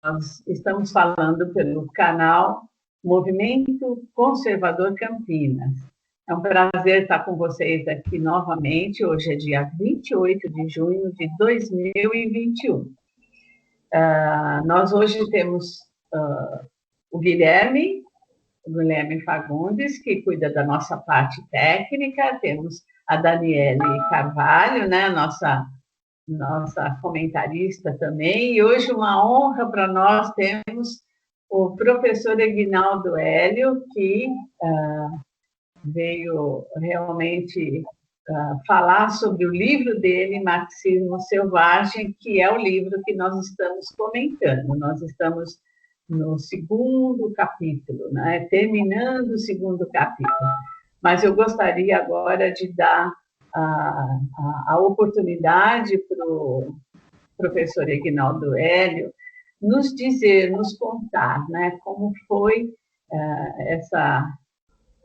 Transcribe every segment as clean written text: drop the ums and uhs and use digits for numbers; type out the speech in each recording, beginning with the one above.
nós estamos falando pelo canal Movimento Conservador Campinas. É um prazer estar com vocês aqui novamente. Hoje é dia 28 de junho de 2021. Nós hoje temos o Guilherme Fagundes, que cuida da nossa parte técnica, temos a Daniele Carvalho, né, nossa comentarista também, e hoje uma honra para nós temos o professor Eguinaldo Hélio, que veio realmente falar sobre o livro dele, Marxismo Selvagem, que é o livro que nós estamos comentando. Nós estamos no segundo capítulo, né? Terminando o segundo capítulo. Mas eu gostaria agora de dar a oportunidade para o professor Eguinaldo Hélio nos dizer, nos contar, né, como foi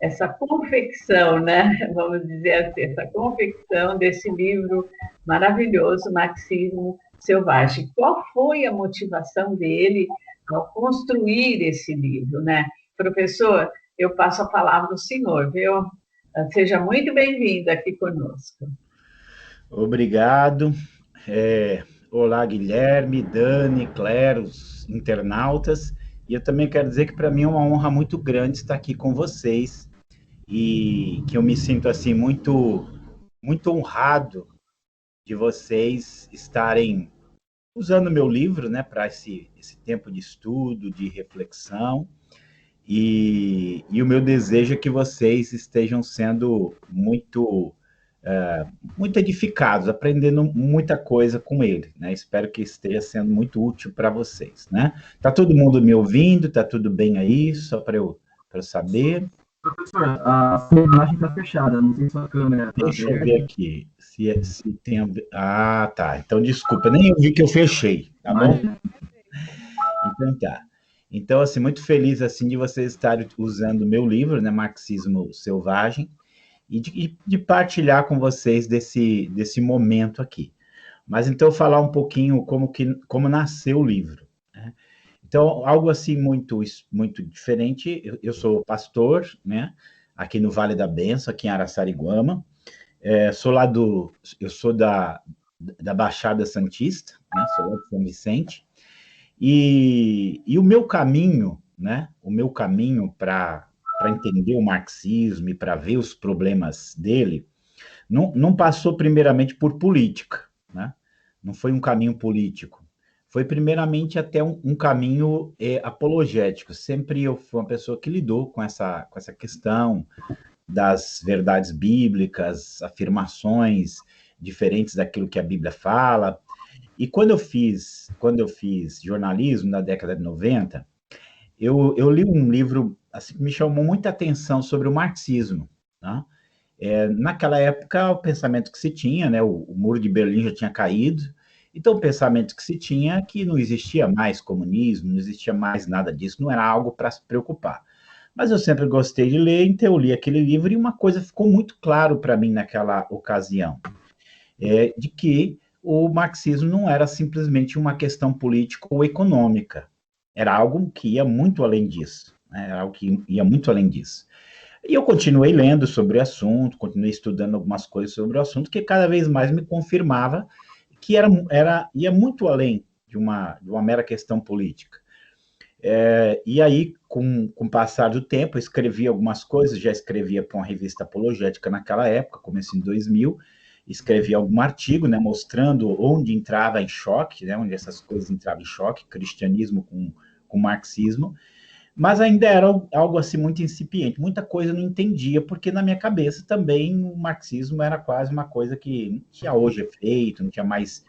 essa confecção, né, vamos dizer assim, essa confecção desse livro maravilhoso, Marxismo Selvagem. Qual foi a motivação dele ao construir esse livro, né? Professor, eu passo a palavra ao senhor, viu? Seja muito bem-vindo aqui conosco. Obrigado. Olá, Guilherme, Dani, Claire, os internautas. E eu também quero dizer que para mim é uma honra muito grande estar aqui com vocês e que eu me sinto assim muito honrado de vocês estarem usando o meu livro, né, para esse tempo de estudo, de reflexão. E o meu desejo é que vocês estejam sendo muito edificados, aprendendo muita coisa com ele, né? Espero que esteja sendo muito útil para vocês, né? Tá todo mundo me ouvindo? Tá tudo bem aí? Só para eu saber. Professor, a sua imagem está fechada, não sei se a câmera está aberta. Deixa eu ver aqui se tem... Ah, tá. Então, desculpa, nem eu vi que eu fechei, tá bom? Então, tá. Então, assim, muito feliz, assim, de vocês estarem usando o meu livro, né, Marxismo Selvagem, e de partilhar com vocês desse momento aqui. Mas, então, falar um pouquinho como nasceu o livro, né? Então, algo assim muito diferente. Eu sou pastor, né, aqui no Vale da Benção, aqui em Araçariguama. Eu sou da Baixada Santista, né, sou lá de São Vicente. E o meu caminho, né, para entender o marxismo e para ver os problemas dele, não passou primeiramente por política, né? Não foi um caminho político. Foi primeiramente até um caminho apologético. Sempre eu fui uma pessoa que lidou com essa questão das verdades bíblicas, afirmações diferentes daquilo que a Bíblia fala. E quando eu fiz jornalismo na década de 90, eu li um livro assim, que me chamou muita atenção sobre o marxismo, né? Naquela época, o pensamento que se tinha, né, o Muro de Berlim já tinha caído, então o pensamento que se tinha é que não existia mais comunismo, não existia mais nada disso, não era algo para se preocupar. Mas eu sempre gostei de ler, então eu li aquele livro e uma coisa ficou muito claro para mim naquela ocasião, de que o marxismo não era simplesmente uma questão política ou econômica, era algo que ia muito além disso, né? Era algo que ia muito além disso. E eu continuei lendo sobre o assunto, continuei estudando algumas coisas sobre o assunto, que cada vez mais me confirmava que ia muito além de uma mera questão política. E aí, com o passar do tempo, eu escrevi algumas coisas, já escrevia para uma revista apologética naquela época, comecei em 2000, escrevi algum artigo, né, mostrando onde entrava em choque, né, onde essas coisas entravam em choque, cristianismo com marxismo, mas ainda era algo assim muito incipiente, muita coisa eu não entendia, porque na minha cabeça também o marxismo era quase uma coisa que não tinha hoje efeito, não tinha mais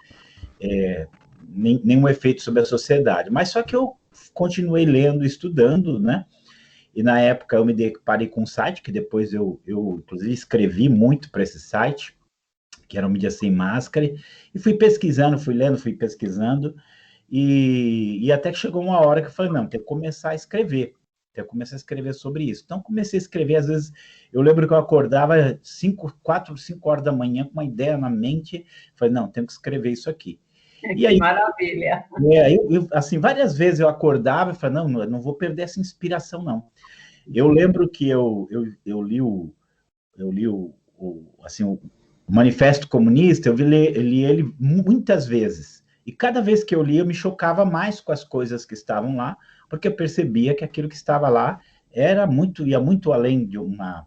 nenhum efeito sobre a sociedade, mas só que eu continuei lendo, estudando, né, e na época eu me deparei com um site, que depois eu inclusive escrevi muito para esse site, que era o Mídia Sem Máscara, e fui pesquisando, fui lendo, fui pesquisando, e até que chegou uma hora que eu falei, não, tem que começar a escrever sobre isso. Então, comecei a escrever, às vezes, eu lembro que eu acordava 4, 5 horas da manhã com uma ideia na mente, falei, não, tenho que escrever isso aqui. E Que aí, maravilha. assim, várias vezes eu acordava e falava, não, eu não vou perder essa inspiração, não. Eu lembro que assim, o Manifesto Comunista, li ele muitas vezes. E cada vez que eu li, eu me chocava mais com as coisas que estavam lá, porque eu percebia que aquilo que estava lá ia muito além de uma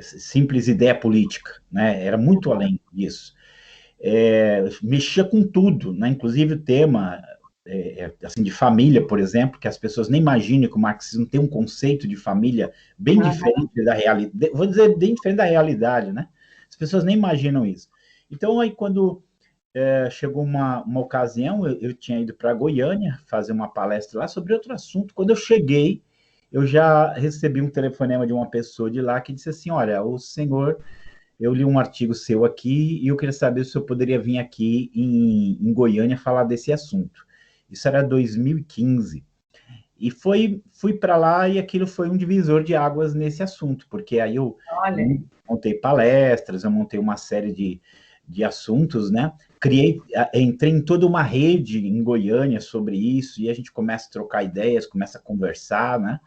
simples ideia política, né? Era muito além disso. Mexia com tudo, né? Inclusive o tema assim, de família, por exemplo, que as pessoas nem imaginam que o marxismo tem um conceito de família bem diferente da realidade, vou dizer, bem diferente da realidade, né? As pessoas nem imaginam isso. Então, aí, quando chegou uma ocasião, eu tinha ido para Goiânia fazer uma palestra lá sobre outro assunto. Quando eu cheguei, eu já recebi um telefonema de uma pessoa de lá que disse assim, olha, o senhor, eu li um artigo seu aqui e eu queria saber se eu poderia vir aqui em Goiânia falar desse assunto. Isso era 2015. E fui para lá e aquilo foi um divisor de águas nesse assunto, porque aí Olha, eu montei palestras, eu montei uma série de assuntos, né? Entrei em toda uma rede em Goiânia sobre isso, e a gente começa a trocar ideias, começa a conversar, né?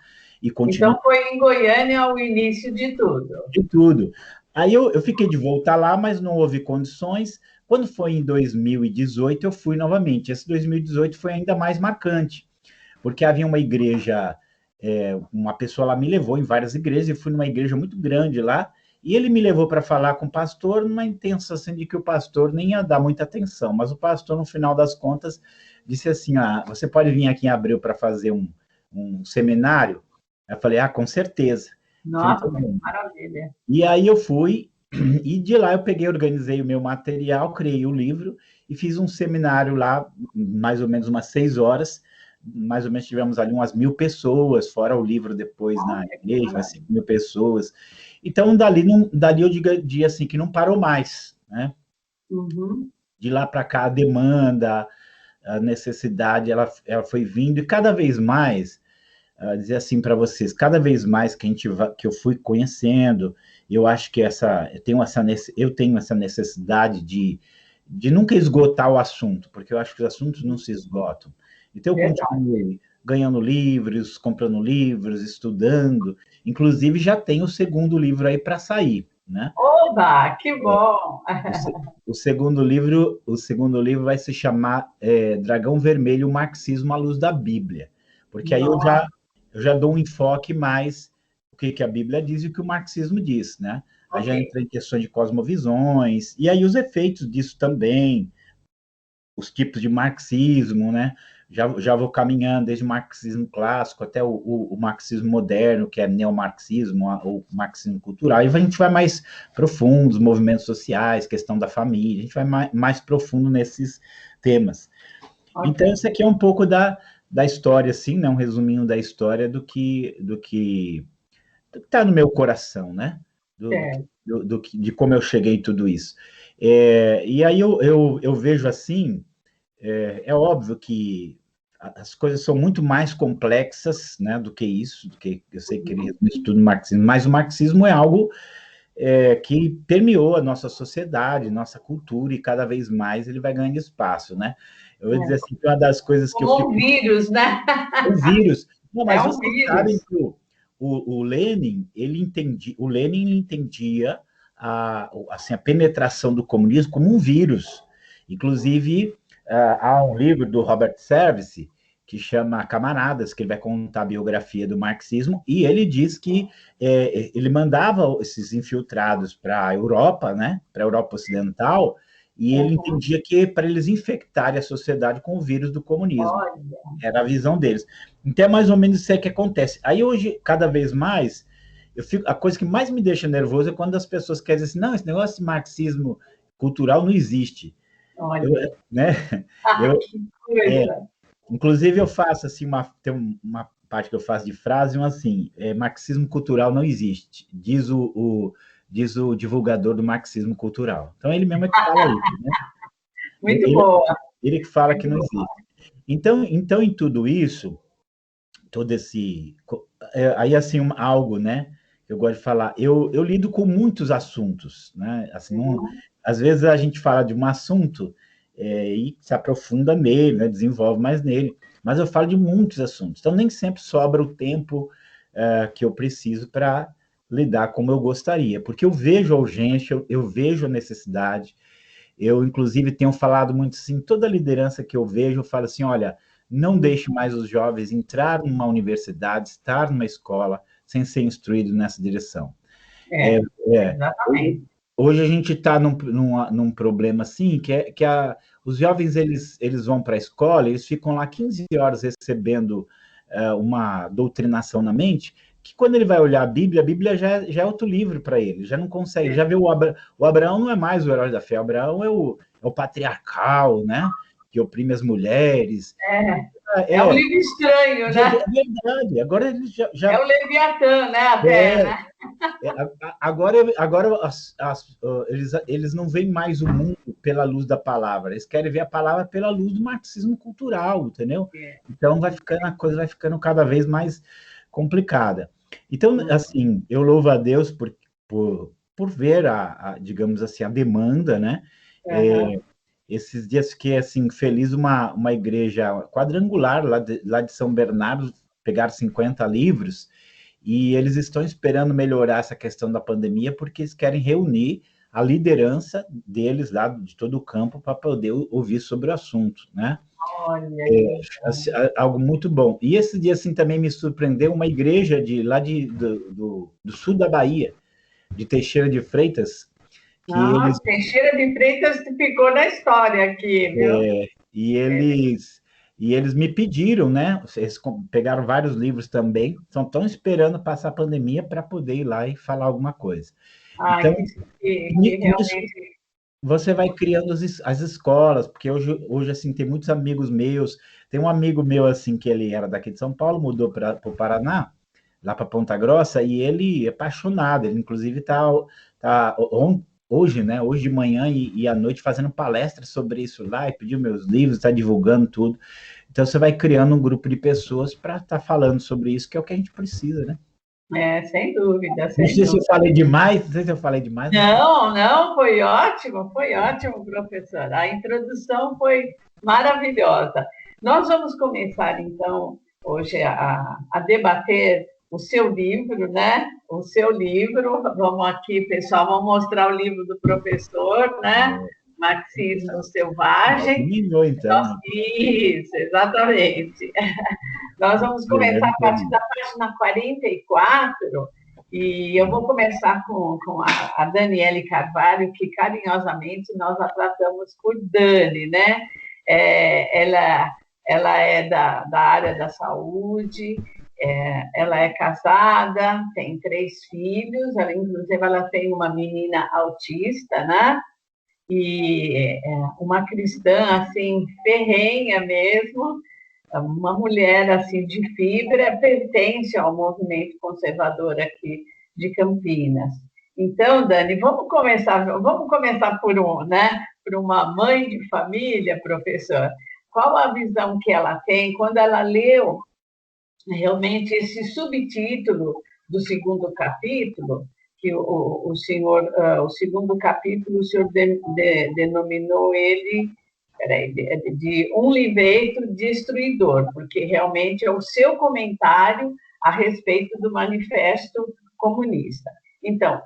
E continua então foi em Goiânia o início de tudo. de tudo. Aí eu fiquei de voltar lá, mas não houve condições. Quando foi em 2018, eu fui novamente. Esse 2018 foi ainda mais marcante, porque havia uma igreja, uma pessoa lá me levou em várias igrejas, eu fui numa igreja muito grande lá, e ele me levou para falar com o pastor, numa intenção assim, de que o pastor nem ia dar muita atenção, mas o pastor, no final das contas, disse assim, você pode vir aqui em abril para fazer um seminário? Eu falei, com certeza. Eu falei, então, Nossa, que maravilha. e aí eu fui, e de lá eu peguei, organizei o meu material, criei o livro e fiz um seminário lá, mais ou menos umas 6 horas. Mais ou menos tivemos ali umas 1.000 pessoas, fora o livro depois na Olha, que igreja, umas maravilha. 5.000 pessoas. Então, dali eu digo assim, que não parou mais, né? Uhum. De lá para cá, a demanda, a necessidade, ela foi vindo, e cada vez mais dizer assim para vocês, cada vez mais que eu fui conhecendo, eu acho que eu tenho essa necessidade de nunca esgotar o assunto, porque eu acho que os assuntos não se esgotam. Então eu Verdade. continuo ganhando livros, comprando livros, estudando, inclusive já tenho o segundo livro aí para sair, né? Oba, que bom! O, se- o segundo livro vai se chamar Dragão Vermelho, o Marxismo à Luz da Bíblia, porque aí Nossa, eu já dou um enfoque mais o que a Bíblia diz e o que o marxismo diz, né? Aí ok. já entra em questões de cosmovisões, e aí os efeitos disso também, os tipos de marxismo, né? Já vou caminhando desde o marxismo clássico até o marxismo moderno, que é neomarxismo, ou marxismo cultural, e a gente vai mais profundo, os movimentos sociais, questão da família, a gente vai mais profundo nesses temas. Ok. Então, isso aqui é um pouco da história, assim, né? Um resuminho da história do que está no meu coração, né? Certo. De como eu cheguei em tudo isso. E aí eu vejo assim, é óbvio que as coisas são muito mais complexas, né, do que isso, do que eu sei que ele estuda o marxismo, mas o marxismo é algo que permeou a nossa sociedade, nossa cultura, e cada vez mais ele vai ganhando espaço, né? Eu vou dizer É. assim, que uma das coisas que eu Como fico... um vírus, né? O vírus. Não, É mas um vocês sabem vírus. que o Lenin, o Lenin entendia assim, a penetração do comunismo como um vírus. Inclusive, há um livro do Robert Service que chama Camaradas, que ele vai contar a biografia do marxismo, e ele diz que ele mandava esses infiltrados para a Europa, né, para a Europa Ocidental, e ele entendia que para eles infectarem a sociedade com o vírus do comunismo. Olha, Era a visão deles. Então é mais ou menos isso aí que acontece. Aí hoje, cada vez mais, a coisa que mais me deixa nervoso é quando as pessoas querem dizer assim, não, esse negócio de marxismo cultural não existe. Eu, olha. né? Ah, Eu, que é, coisa. inclusive eu faço assim, tem uma parte que eu faço de frase, assim, marxismo cultural não existe, diz o divulgador do marxismo cultural. Então ele mesmo é que fala isso, né? Muito Ele, boa. ele que fala que Muito não boa. existe. Então em tudo isso, todo esse. Aí, assim, algo, né? Eu gosto de falar. Eu lido com muitos assuntos, né? Assim, não, às vezes a gente fala de um assunto e se aprofunda nele, né, desenvolve mais nele, mas eu falo de muitos assuntos, então nem sempre sobra o tempo que eu preciso para lidar como eu gostaria, porque eu vejo a urgência, eu vejo a necessidade. Eu, inclusive, tenho falado muito assim, toda liderança que eu vejo, eu falo assim, olha, não deixe mais os jovens entrar numa universidade, estar numa escola, sem ser instruído nessa direção. É, é, exatamente. hoje a gente está num problema assim, os jovens eles vão para a escola, eles ficam lá 15 horas recebendo uma doutrinação na mente, que quando ele vai olhar a Bíblia já é outro livro para ele, já não consegue, já vê o Abraão não é mais o herói da fé, o Abraão é o patriarcal, né? Que oprime as mulheres. É um livro estranho, É né? verdade, agora ele É o Leviatã, né? Até, né? Agora eles não veem mais o mundo pela luz da palavra, eles querem ver a palavra pela luz do marxismo cultural, entendeu? Então a coisa vai ficando cada vez mais complicada. Então, assim, eu louvo a Deus por ver digamos assim, a demanda, né? Esses dias fiquei assim feliz, uma igreja quadrangular lá de São Bernardo pegar 50 livros e eles estão esperando melhorar essa questão da pandemia porque eles querem reunir a liderança deles lá de todo o campo para poder ouvir sobre o assunto, né? Olha, Algo muito bom. E esse dia assim também me surpreendeu uma igreja do sul da Bahia, de Teixeira de Freitas, que eles Teixeira de Freitas ficou na história aqui, viu? e eles me pediram, né? Eles pegaram vários livros também, estão esperando passar a pandemia para poder ir lá e falar alguma coisa. Então, que realmente. você vai criando as escolas, porque hoje assim tem muitos amigos meus. Tem um amigo meu assim que ele era daqui de São Paulo, mudou para o Paraná, lá para Ponta Grossa, e ele é apaixonado. Ele inclusive tá hoje, né? Hoje de manhã e à noite fazendo palestras sobre isso lá, e pediu meus livros, está divulgando tudo. Então você vai criando um grupo de pessoas para estar falando sobre isso, que é o que a gente precisa, né? Sem dúvida, Não sem sei se eu dúvida. falei demais, não sei se eu falei demais. Não, foi ótimo, professor. A introdução foi maravilhosa. Nós vamos começar, então, hoje a debater o seu livro, né? O seu livro. Vamos aqui, pessoal, vamos mostrar o livro do professor, né? Marxismo Selvagem. Terminou, então. Isso, exatamente. Nós vamos começar a partir da página 44, e eu vou começar com a Daniele Carvalho, que carinhosamente nós a tratamos por Dani, né? Ela é da área da saúde, ela é casada, tem 3 filhos, inclusive ela tem uma menina autista, né? E uma cristã, assim, ferrenha mesmo, uma mulher assim de fibra, pertence ao movimento conservador aqui de Campinas. Então, Dani, vamos começar por uma mãe de família, professor. Qual a visão que ela tem quando ela leu realmente esse subtítulo do segundo capítulo, que o segundo capítulo, o senhor denominou ele de um livreto destruidor, porque realmente é o seu comentário a respeito do Manifesto Comunista. Então,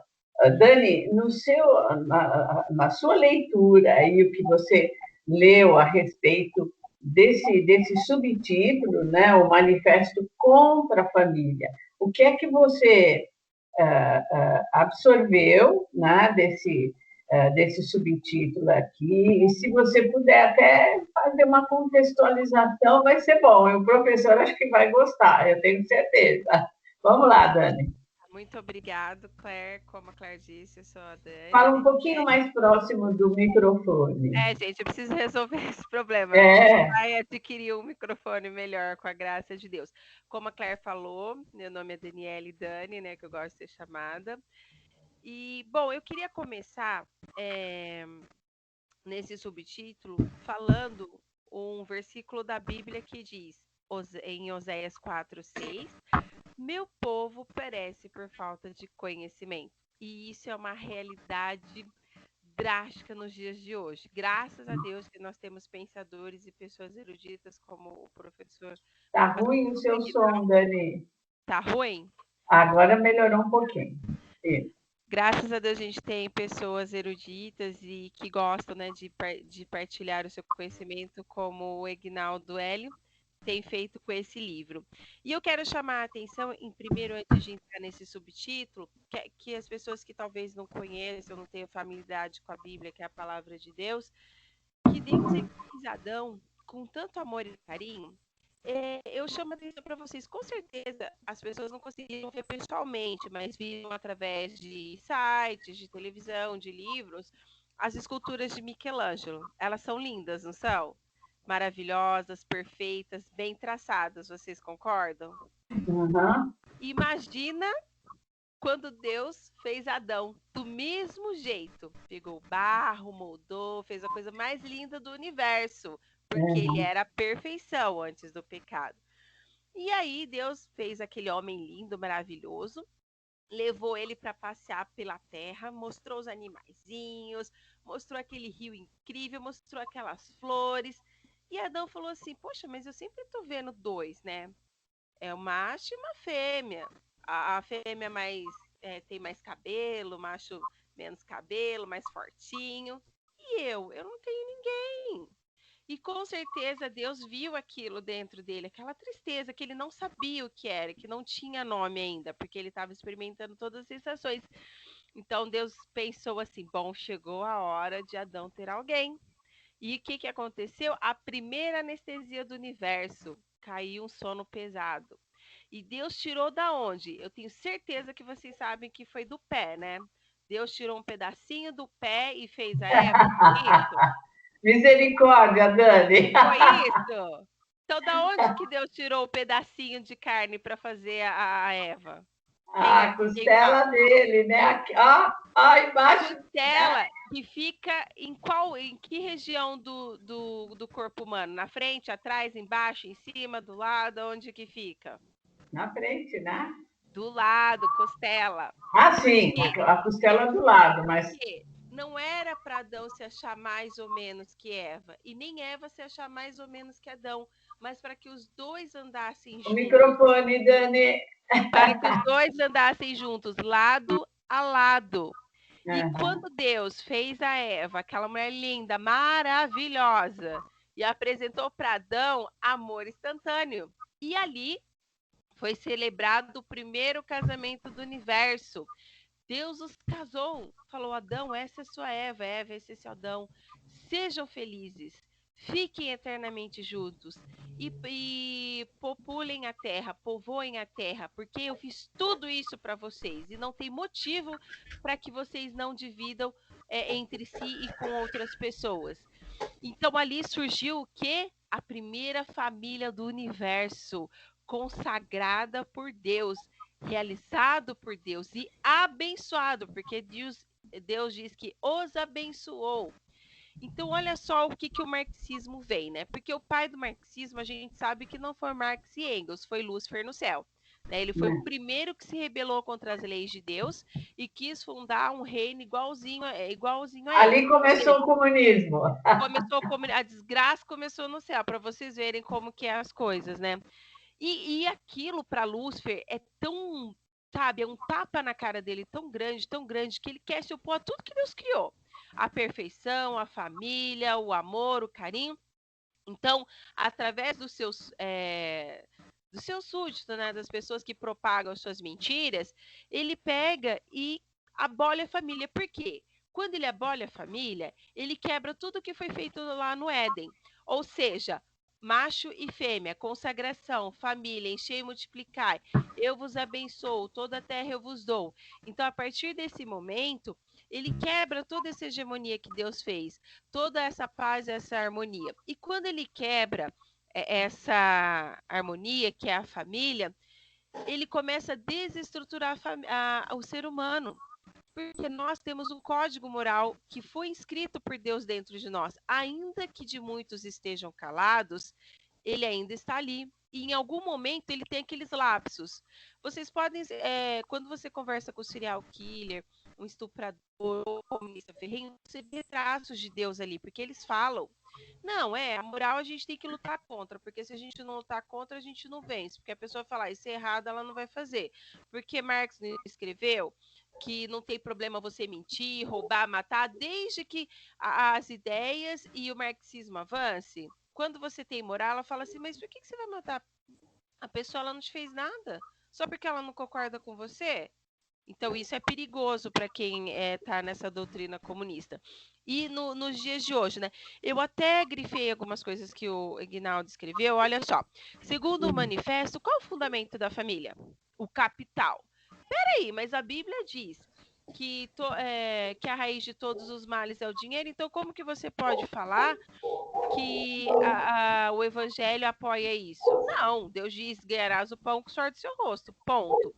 Dani, na sua leitura e o que você leu a respeito desse subtítulo, né, o Manifesto contra a Família, o que é que você absorveu, né, desse subtítulo aqui, e se você puder até fazer uma contextualização, vai ser bom. E o professor acho que vai gostar, eu tenho certeza. Vamos lá, Dani. Muito obrigado, Claire. Como a Claire disse, eu sou a Dani. Fala um pouquinho mais próximo do microfone. Gente, eu preciso resolver esse problema. A gente vai adquirir um microfone melhor, com a graça de Deus. Como a Claire falou, meu nome é Daniele Dani, né, que eu gosto de ser chamada. E, bom, eu queria começar nesse subtítulo falando um versículo da Bíblia que diz, em Oséias 4:6, meu povo perece por falta de conhecimento. E isso é uma realidade drástica nos dias de hoje. Graças a Deus que nós temos pensadores e pessoas eruditas como o professor. Tá ruim o seu som, Dani. Tá ruim? Agora melhorou um pouquinho. Isso. Graças a Deus a gente tem pessoas eruditas e que gostam, né, de partilhar o seu conhecimento, como o Egnaldo Hélio tem feito com esse livro. E eu quero chamar a atenção, primeiro, antes de entrar nesse subtítulo, que as pessoas que talvez não conheçam, não tenham familiaridade com a Bíblia, que é a palavra de Deus, que Deus fez Adão com tanto amor e carinho. Eu chamo a atenção para vocês, com certeza as pessoas não conseguiram ver pessoalmente, mas viram através de sites, de televisão, de livros, as esculturas de Michelangelo. Elas são lindas, não são? Maravilhosas, perfeitas, bem traçadas, vocês concordam? Uhum. Imagina quando Deus fez Adão do mesmo jeito. Pegou barro, moldou, fez a coisa mais linda do universo, porque ele era a perfeição antes do pecado. E aí Deus fez aquele homem lindo, maravilhoso, levou ele para passear pela terra, mostrou os animaizinhos, mostrou aquele rio incrível, mostrou aquelas flores. E Adão falou assim: poxa, mas eu sempre tô vendo dois, né? É um macho e uma fêmea. A fêmea tem mais cabelo, o macho menos cabelo, mais fortinho. E eu não tenho ninguém. E com certeza Deus viu aquilo dentro dele, aquela tristeza que ele não sabia o que era, que não tinha nome ainda, porque ele estava experimentando todas as sensações. Então Deus pensou assim: bom, chegou a hora de Adão ter alguém. E o que aconteceu? A primeira anestesia do universo, caiu um sono pesado. E Deus tirou da onde? Eu tenho certeza que vocês sabem que foi do pé, né? Deus tirou um pedacinho do pé e fez a Eva. Isso. Misericórdia, Dani. Foi isso? Então, da onde que Deus tirou o pedacinho de carne para fazer a Eva? A costela dele, né? Ó, embaixo. Costela que fica em que região do corpo humano? Na frente, atrás, embaixo, em cima, do lado? Onde que fica? Na frente, né? Do lado, costela. Ah, sim, a costela do lado, mas... Não era para Adão se achar mais ou menos que Eva, e nem Eva se achar mais ou menos que Adão, mas para que os dois andassem juntos. O microfone, Dani. Para que os dois andassem juntos, lado a lado. E quando Deus fez a Eva, aquela mulher linda, maravilhosa, e apresentou para Adão, amor instantâneo. E ali foi celebrado o primeiro casamento do universo. Deus os casou, falou: Adão, essa é sua Eva, esse é seu Adão. Sejam felizes, fiquem eternamente juntos e populem a terra, povoem a terra, porque eu fiz tudo isso para vocês e não tem motivo para que vocês não dividam entre si e com outras pessoas. Então ali surgiu o quê? A primeira família do universo, consagrada por Deus, realizado por Deus e abençoado, porque Deus diz que os abençoou. Então, olha só o que o marxismo vem, né? Porque o pai do marxismo, a gente sabe que não foi Marx e Engels, foi Lúcifer no céu. Né? Ele foi o primeiro que se rebelou contra as leis de Deus e quis fundar um reino igualzinho a ele. Ali começou o comunismo. A desgraça começou no céu, para vocês verem como que é as coisas, né? E aquilo para Lúcifer é tão, sabe, é um tapa na cara dele tão grande, que ele quer se opor a tudo que Deus criou. A perfeição, a família, o amor, o carinho. Então, através dos seus súditos, né, das pessoas que propagam as suas mentiras, ele pega e abole a família. Por quê? Quando ele abole a família, ele quebra tudo que foi feito lá no Éden. Ou seja, macho e fêmea, consagração, família, enchei e multiplicai, eu vos abençoo, toda a terra eu vos dou. Então, a partir desse momento, ele quebra toda essa hegemonia que Deus fez, toda essa paz, essa harmonia. E quando ele quebra essa harmonia, que é a família, ele começa a desestruturar o ser humano. Porque nós temos um código moral que foi inscrito por Deus dentro de nós. Ainda que de muitos estejam calados, ele ainda está ali. E em algum momento ele tem aqueles lapsos. Vocês podem, quando você conversa com o serial killer, um estuprador ou comunista ferrenho, você vê traços de Deus ali, porque eles falam. Não, a moral a gente tem que lutar contra, porque se a gente não lutar contra, a gente não vence. Porque a pessoa falar isso é errado, ela não vai fazer. Porque Marx escreveu que não tem problema você mentir, roubar, matar, desde que as ideias e o marxismo avance. Quando você tem moral, ela fala assim, mas por que você vai matar? A pessoa ela não te fez nada, só porque ela não concorda com você? Então, isso é perigoso para quem está nessa doutrina comunista. E nos dias de hoje, né? Eu até grifei algumas coisas que o Ignaldo escreveu. Olha só. Segundo o manifesto, qual é o fundamento da família? O capital. Peraí, mas a Bíblia diz que a raiz de todos os males é o dinheiro. Então, como que você pode falar que o evangelho apoia isso? Não, Deus diz, ganharás o pão com o suor do seu rosto. Ponto.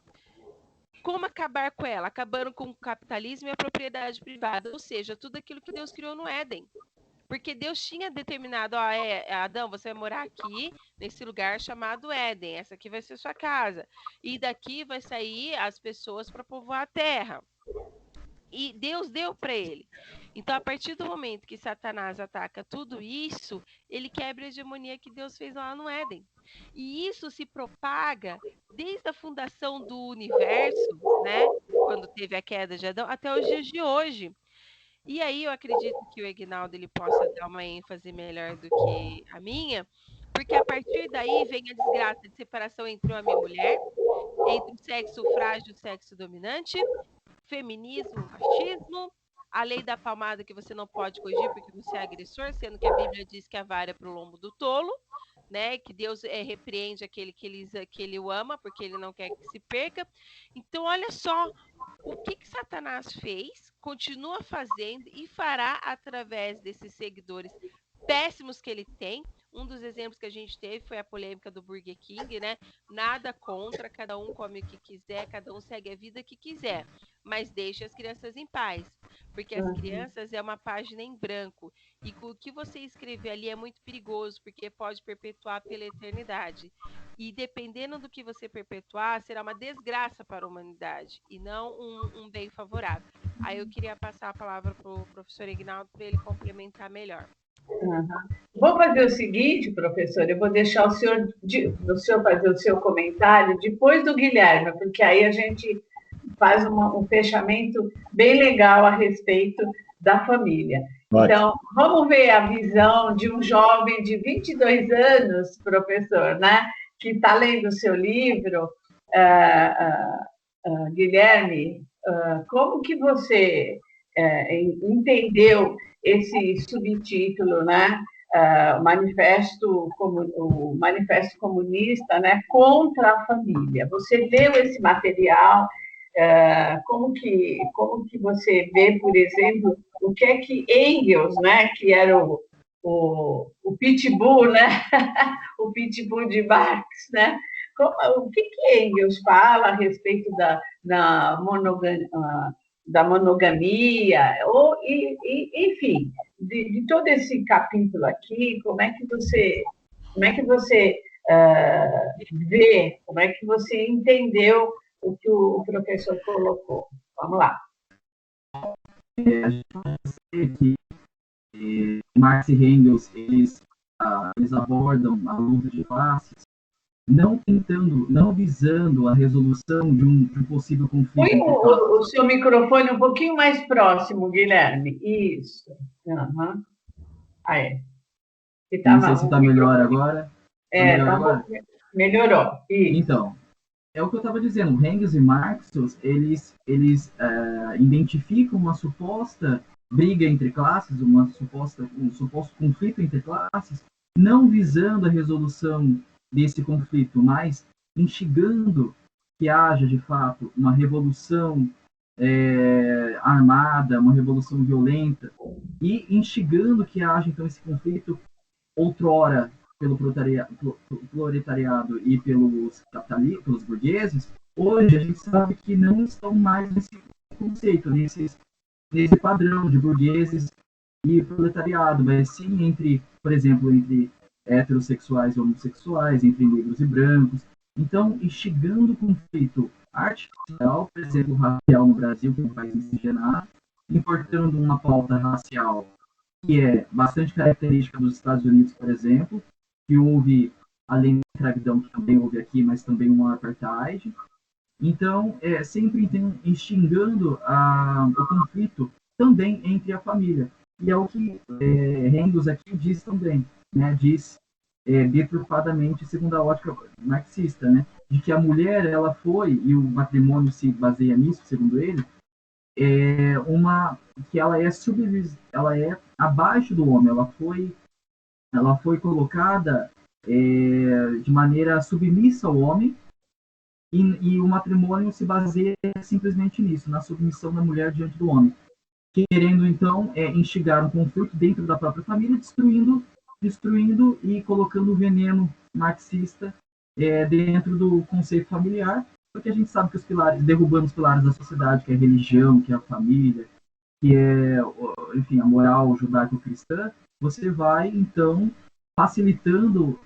Como acabar com ela? Acabando com o capitalismo e a propriedade privada, ou seja, tudo aquilo que Deus criou no Éden. Porque Deus tinha determinado, Adão, você vai morar aqui, nesse lugar chamado Éden, essa aqui vai ser sua casa. E daqui vai sair as pessoas para povoar a terra. E Deus deu para ele. Então, a partir do momento que Satanás ataca tudo isso, ele quebra a hegemonia que Deus fez lá no Éden. E isso se propaga desde a fundação do universo, né? Quando teve a queda de Adão, até os dias de hoje. E aí eu acredito que o Ignaldo ele possa dar uma ênfase melhor do que a minha, porque a partir daí vem a desgraça de separação entre homem e mulher, entre o sexo frágil e o sexo dominante, feminismo, machismo, a lei da palmada que você não pode corrigir porque você é agressor, sendo que a Bíblia diz que a vara é para o lombo do tolo, né? Que Deus repreende aquele que ele o ama, porque ele não quer que se perca. Então, olha só o que Satanás fez, continua fazendo e fará através desses seguidores péssimos que ele tem. Um dos exemplos que a gente teve foi a polêmica do Burger King, né? Nada contra, cada um come o que quiser, cada um segue a vida que quiser, mas deixe as crianças em paz, porque as crianças é uma página em branco, e o que você escrever ali é muito perigoso, porque pode perpetuar pela eternidade, e dependendo do que você perpetuar, será uma desgraça para a humanidade, e não um bem favorável. Aí eu queria passar a palavra para o professor Ignaldo para ele complementar melhor. Vou fazer o seguinte, professor, eu vou deixar o senhor fazer o seu comentário depois do Guilherme, porque aí a gente faz um fechamento bem legal a respeito da família. Então, vamos ver a visão de um jovem de 22 anos, professor, né, que está lendo o seu livro, Guilherme, como que você entendeu esse subtítulo, né? O Manifesto Comunista, né? Contra a família. Você leu esse material? Como que você vê, por exemplo, o que é que Engels, né? Que era o pitbull, né? O pitbull de Marx, né? O que Engels fala a respeito da monogamia, enfim, de todo esse capítulo aqui, como é que você vê, como é que você entendeu o que o professor colocou? Vamos lá. A gente pode dizer que Marx e Engels, eles abordam a luta de classes, não visando a resolução de um possível conflito. Põe o seu microfone um pouquinho mais próximo, Guilherme. Isso. Aí. Não sei se está melhor agora. Melhorou. Isso. Então, é o que eu estava dizendo. Engels e Marx, eles identificam uma suposta briga entre classes, um suposto conflito entre classes, não visando a resolução desse conflito, mas instigando que haja, de fato, uma revolução armada, uma revolução violenta, e instigando que haja, então, esse conflito outrora pelo proletariado e pelos burgueses. Hoje a gente sabe que não estão mais nesse conceito, nesse padrão de burgueses e proletariado, mas sim entre, por exemplo, entre heterossexuais e homossexuais, entre negros e brancos. Então, instigando o conflito artificial, por exemplo, racial no Brasil, que é um país miscigenado, importando uma pauta racial que é bastante característica dos Estados Unidos, por exemplo, que houve, além da escravidão, que também houve aqui, mas também uma apartheid. Então, sempre instigando o conflito também entre a família. E é o que Engels aqui diz também, né? Diz deturpadamente, segundo a ótica marxista, né? De que a mulher, ela foi, e o matrimônio se baseia nisso, segundo ele, que ela é abaixo do homem, ela foi colocada de maneira submissa ao homem, e o matrimônio se baseia simplesmente nisso, na submissão da mulher diante do homem, querendo então instigar um conflito dentro da própria família, destruindo e colocando o veneno marxista dentro do conceito familiar, porque a gente sabe que os pilares, derrubando os pilares da sociedade, que é a religião, que é a família, que é, enfim, a moral judaico-cristã, você vai então facilitando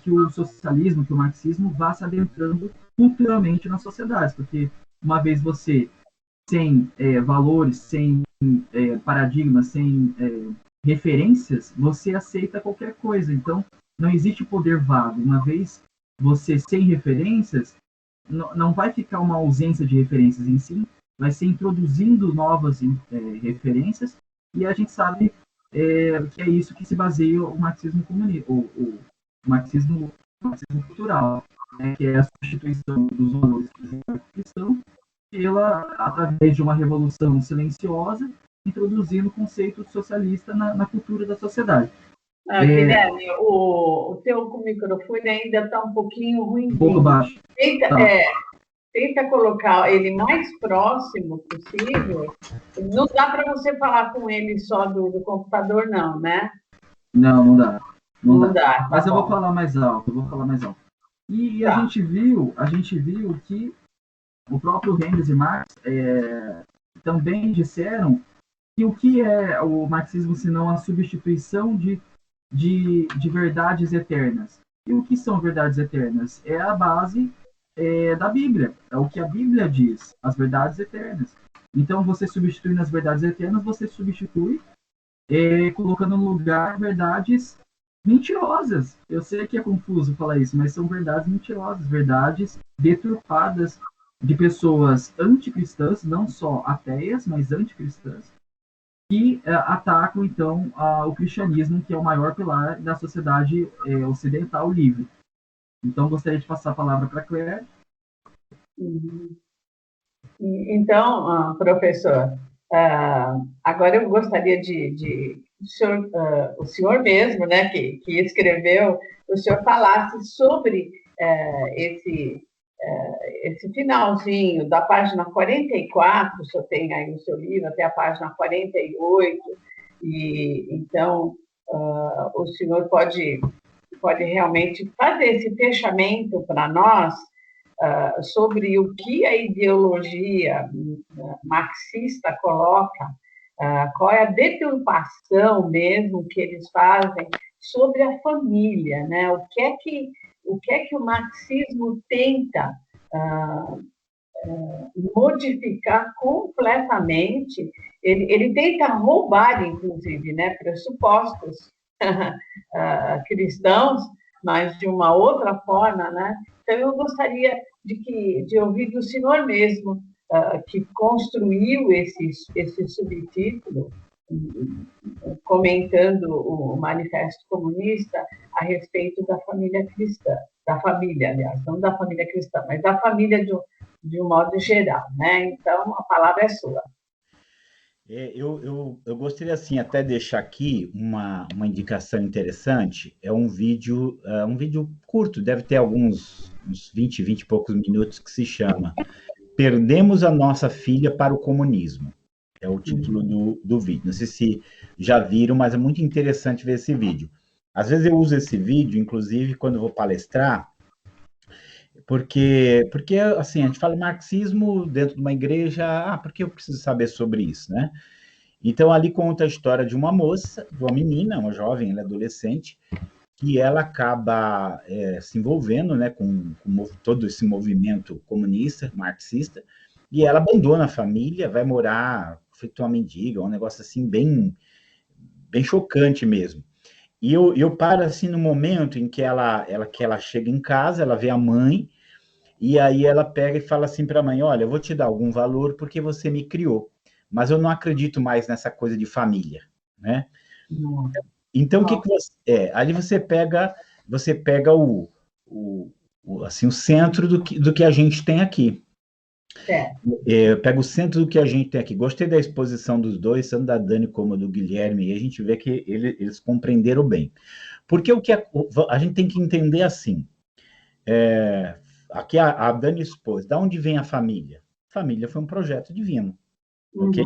que o socialismo, que o marxismo vá se adentrando culturalmente nas sociedades, porque uma vez você sem valores, sem paradigmas, sem referências, você aceita qualquer coisa. Então, não existe poder vago. Uma vez você sem referências, não vai ficar uma ausência de referências em si, vai ser introduzindo novas referências, e a gente sabe que é isso que se baseia o marxismo comunista, o marxismo cultural, né, que é a substituição dos valores cristãos através de uma revolução silenciosa, introduzindo o conceito socialista na cultura da sociedade. Guilherme, o teu microfone ainda está um pouquinho ruim. Um pouco baixo. Tenta colocar ele mais próximo possível. Não dá para você falar com ele só do computador, não, né? Não dá. Não dá. Tá. Mas eu vou falar mais alto, E tá. a gente viu que o próprio Engels e Marx também disseram que o que é o marxismo senão a substituição de verdades eternas? E o que são verdades eternas? É a base da Bíblia, é o que a Bíblia diz, as verdades eternas. Então, você substituindo as verdades eternas, você substitui colocando no lugar verdades mentirosas. Eu sei que é confuso falar isso, mas são verdades mentirosas, verdades deturpadas de pessoas anticristãs, não só ateias, mas anticristãs, que atacam, então, o cristianismo, que é o maior pilar da sociedade ocidental livre. Então, gostaria de passar a palavra para a Claire. Então, professor, agora eu gostaria de o senhor mesmo, né, que escreveu, o senhor falasse sobre esse finalzinho da página 44, o senhor tem aí o seu livro, até a página 48, e então o senhor pode realmente fazer esse fechamento para nós sobre o que a ideologia marxista coloca, qual é a deturpação mesmo que eles fazem sobre a família, né? O que é que o marxismo tenta modificar completamente? Ele tenta roubar, inclusive, né, pressupostos cristãos, mas de uma outra forma, né? Então, eu gostaria de ouvir do senhor mesmo, que construiu esse subtítulo, comentando o Manifesto Comunista a respeito da família cristã, da família, aliás, não da família cristã, mas da família de um modo geral, né? Então, a palavra é sua. Eu gostaria, assim, até deixar aqui uma indicação interessante. É um vídeo curto, deve ter uns 20 e poucos minutos, que se chama Perdemos a Nossa Filha para o Comunismo. É o título do vídeo. Não sei se já viram, mas é muito interessante ver esse vídeo. Às vezes eu uso esse vídeo, inclusive, quando eu vou palestrar, porque assim, a gente fala marxismo dentro de uma igreja, por que eu preciso saber sobre isso, né? Então, ali conta a história de uma moça, de uma menina, uma jovem, ela é adolescente, que ela acaba se envolvendo, né, com todo esse movimento comunista, marxista, e ela abandona a família, vai morar feito uma mendiga, um negócio assim bem chocante mesmo. E eu paro assim no momento em que ela chega em casa, ela vê a mãe, e aí ela pega e fala assim para a mãe: olha, eu vou te dar algum valor porque você me criou, mas eu não acredito mais nessa coisa de família, né? Então, o que você ali você pega assim, o centro do que a gente tem aqui. Pega o centro do que a gente tem aqui. Gostei da exposição dos dois, tanto da Dani como do Guilherme, e a gente vê que eles compreenderam bem. Porque o que a gente tem que entender assim, aqui a Dani expôs, da onde vem a família? A família foi um projeto divino, ok?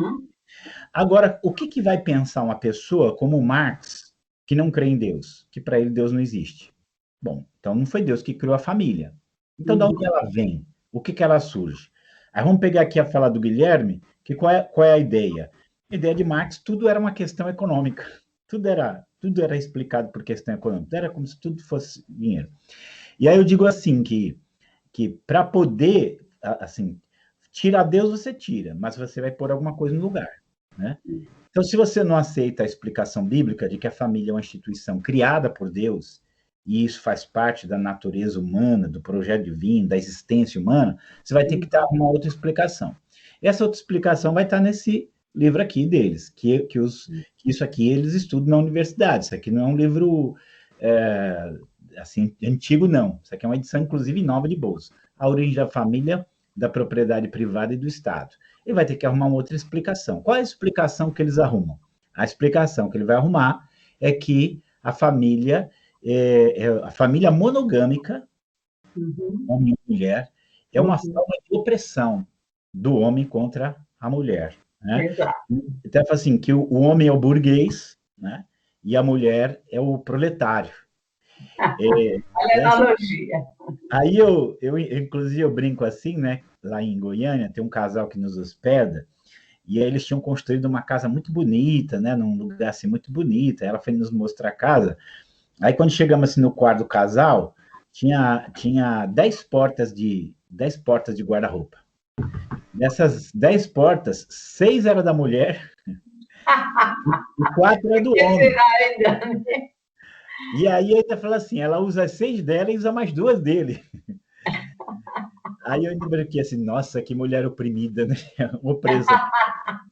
Agora, o que vai pensar uma pessoa como Marx, que não crê em Deus, que para ele Deus não existe? Bom, então não foi Deus que criou a família. Então, de onde ela vem? O que ela surge? Aí vamos pegar aqui a fala do Guilherme, que qual é a ideia? A ideia de Marx, tudo era uma questão econômica. Tudo era explicado por questão econômica. Era como se tudo fosse dinheiro. E aí eu digo assim, que para poder, assim, tirar Deus você tira, mas você vai pôr alguma coisa no lugar, né? Então, se você não aceita a explicação bíblica de que a família é uma instituição criada por Deus, e isso faz parte da natureza humana, do projeto divino, da existência humana, você vai ter que dar uma outra explicação. Essa outra explicação vai estar nesse livro aqui deles, que isso aqui eles estudam na universidade. Isso aqui não é um livro assim, antigo, não. Isso aqui é uma edição, inclusive, nova de bolsa. A origem da família, da propriedade privada e do Estado. Ele vai ter que arrumar uma outra explicação. Qual é a explicação que eles arrumam? A explicação que ele vai arrumar é que a família a família monogâmica, homem e mulher, é uma forma de opressão do homem contra a mulher, né? Então, assim, que o homem é o burguês, né? E a mulher é o proletário. Olha a analogia. Aí inclusive, eu brinco assim, né? Lá em Goiânia, tem um casal que nos hospeda, e aí eles tinham construído uma casa muito bonita, né? Num lugar assim muito bonito. Ela foi nos mostrar a casa. Aí, quando chegamos assim no quarto do casal, tinha 10 portas de guarda-roupa. Dessas 10 portas, 6 eram da mulher e 4 eram do homem. E aí ainda fala assim, ela usa 6 dela e usa mais 2 dele. Aí eu ainda brinquei assim, nossa, que mulher oprimida, né? Opressa.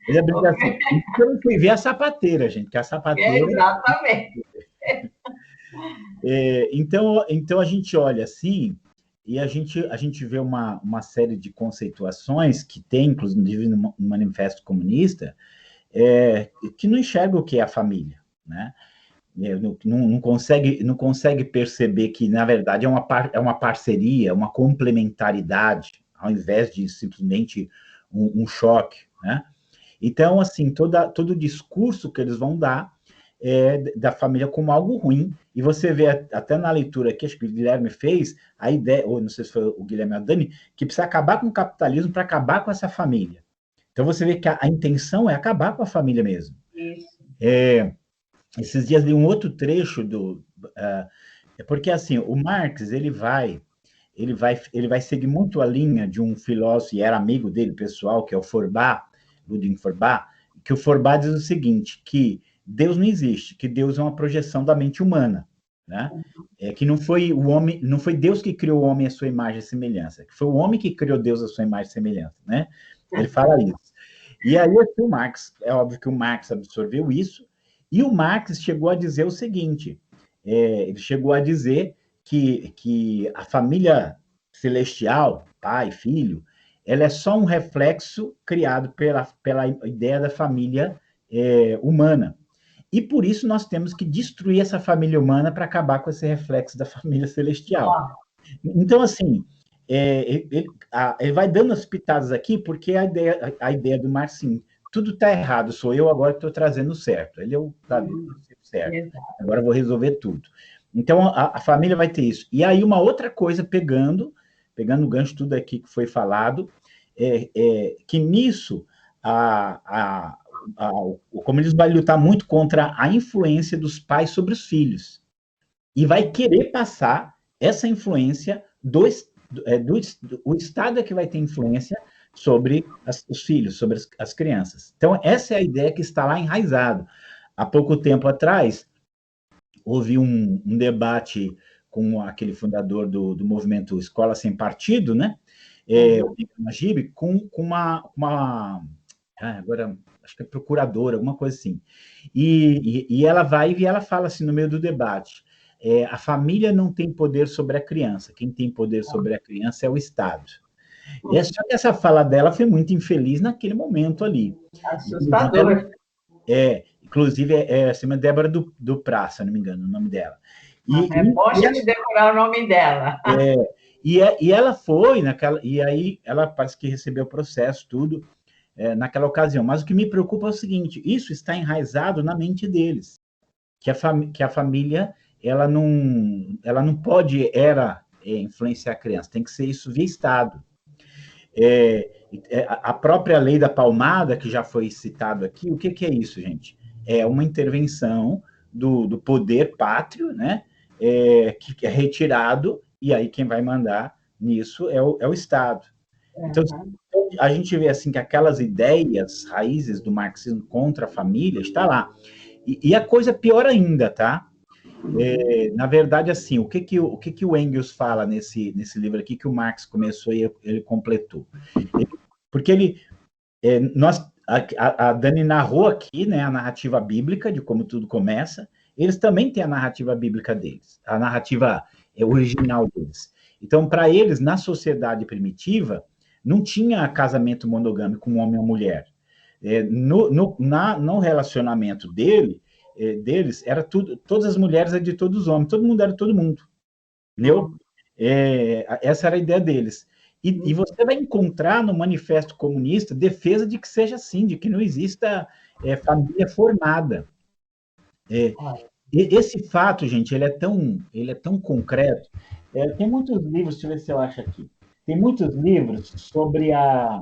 Eu ainda brinquei assim, eu não fui ver a sapateira, gente, que a sapateira... Exatamente. Então a gente olha assim, e a gente vê uma série de conceituações que tem, inclusive, no Manifesto Comunista, que não enxerga o que é a família, né? Não consegue perceber que, na verdade, é uma parceria, uma complementaridade, ao invés de simplesmente um choque, né? Então, assim, todo o discurso que eles vão dar da família como algo ruim, e você vê até na leitura que acho que o Guilherme fez, a ideia, ou não sei se foi o Guilherme ou a Dani, que precisa acabar com o capitalismo para acabar com essa família. Então você vê que a intenção é acabar com a família mesmo. Isso. Esses dias li um outro trecho porque assim, o Marx, ele vai seguir muito a linha de um filósofo, e era amigo dele, pessoal, que é o Feuerbach, Ludwig Feuerbach, que o Feuerbach diz o seguinte, que Deus não existe, que Deus é uma projeção da mente humana, né? Que não foi o homem, não foi Deus que criou o homem à sua imagem e semelhança, que foi o homem que criou Deus à sua imagem e semelhança, né? Ele fala isso. E aí o Marx, é óbvio que o Marx absorveu isso, e o Marx chegou a dizer o seguinte, ele chegou a dizer que a família celestial, pai, filho, ela é só um reflexo criado pela ideia da família humana. E por isso nós temos que destruir essa família humana para acabar com esse reflexo da família celestial. Então, assim, ele vai dando as pitadas aqui, porque a ideia do Marcinho, tudo está errado, sou eu agora que estou trazendo o certo. Ele é o certo. Agora eu vou resolver tudo. Então, a família vai ter isso. E aí, uma outra coisa, pegando o gancho tudo aqui que foi falado, que nisso o comunismo vai lutar muito contra a influência dos pais sobre os filhos. e vai querer passar essa influência o Estado é que vai ter influência sobre os filhos, sobre as crianças. Então, essa é a ideia que está lá enraizado. Há pouco tempo atrás, houve um debate com aquele fundador do movimento Escola Sem Partido, né? O Najib, com agora acho que é procuradora, alguma coisa assim. E ela vai e ela fala assim no meio do debate: a família não tem poder sobre a criança, quem tem poder sobre a criança é o Estado. Só que essa fala dela foi muito infeliz naquele momento ali. Assustador. Inclusive, chama Débora do Prá, se eu não me engano, o nome dela. É bom de decorar o nome dela. E ela foi naquela, e aí ela parece que recebeu o processo, tudo, naquela ocasião. Mas o que me preocupa é o seguinte: isso está enraizado na mente deles, que a família ela não pode influenciar a criança, tem que ser isso via Estado. A própria lei da palmada, que já foi citado aqui, o que é isso, gente? É uma intervenção do poder pátrio, né? Que é retirado, e aí quem vai mandar nisso é o Estado. Então, a gente vê assim que aquelas ideias, raízes do marxismo contra a família, está lá. E a coisa é pior ainda, tá? Na verdade, assim, o que o Engels fala nesse livro aqui que o Marx começou e ele completou? Porque a Dani narrou aqui, né, a narrativa bíblica de como tudo começa. Eles também têm a narrativa bíblica deles, a narrativa original deles. Então, para eles, na sociedade primitiva, não tinha casamento monogâmico com um homem ou mulher. No relacionamento deles, era tudo, todas as mulheres eram de todos os homens, todo mundo era de todo mundo. Entendeu? Essa era a ideia deles. E você vai encontrar no Manifesto Comunista defesa de que seja assim, de que não exista família formada. Esse fato, gente, ele é tão concreto. Tem muitos livros, deixa eu ver se eu acho aqui. Tem muitos livros sobre a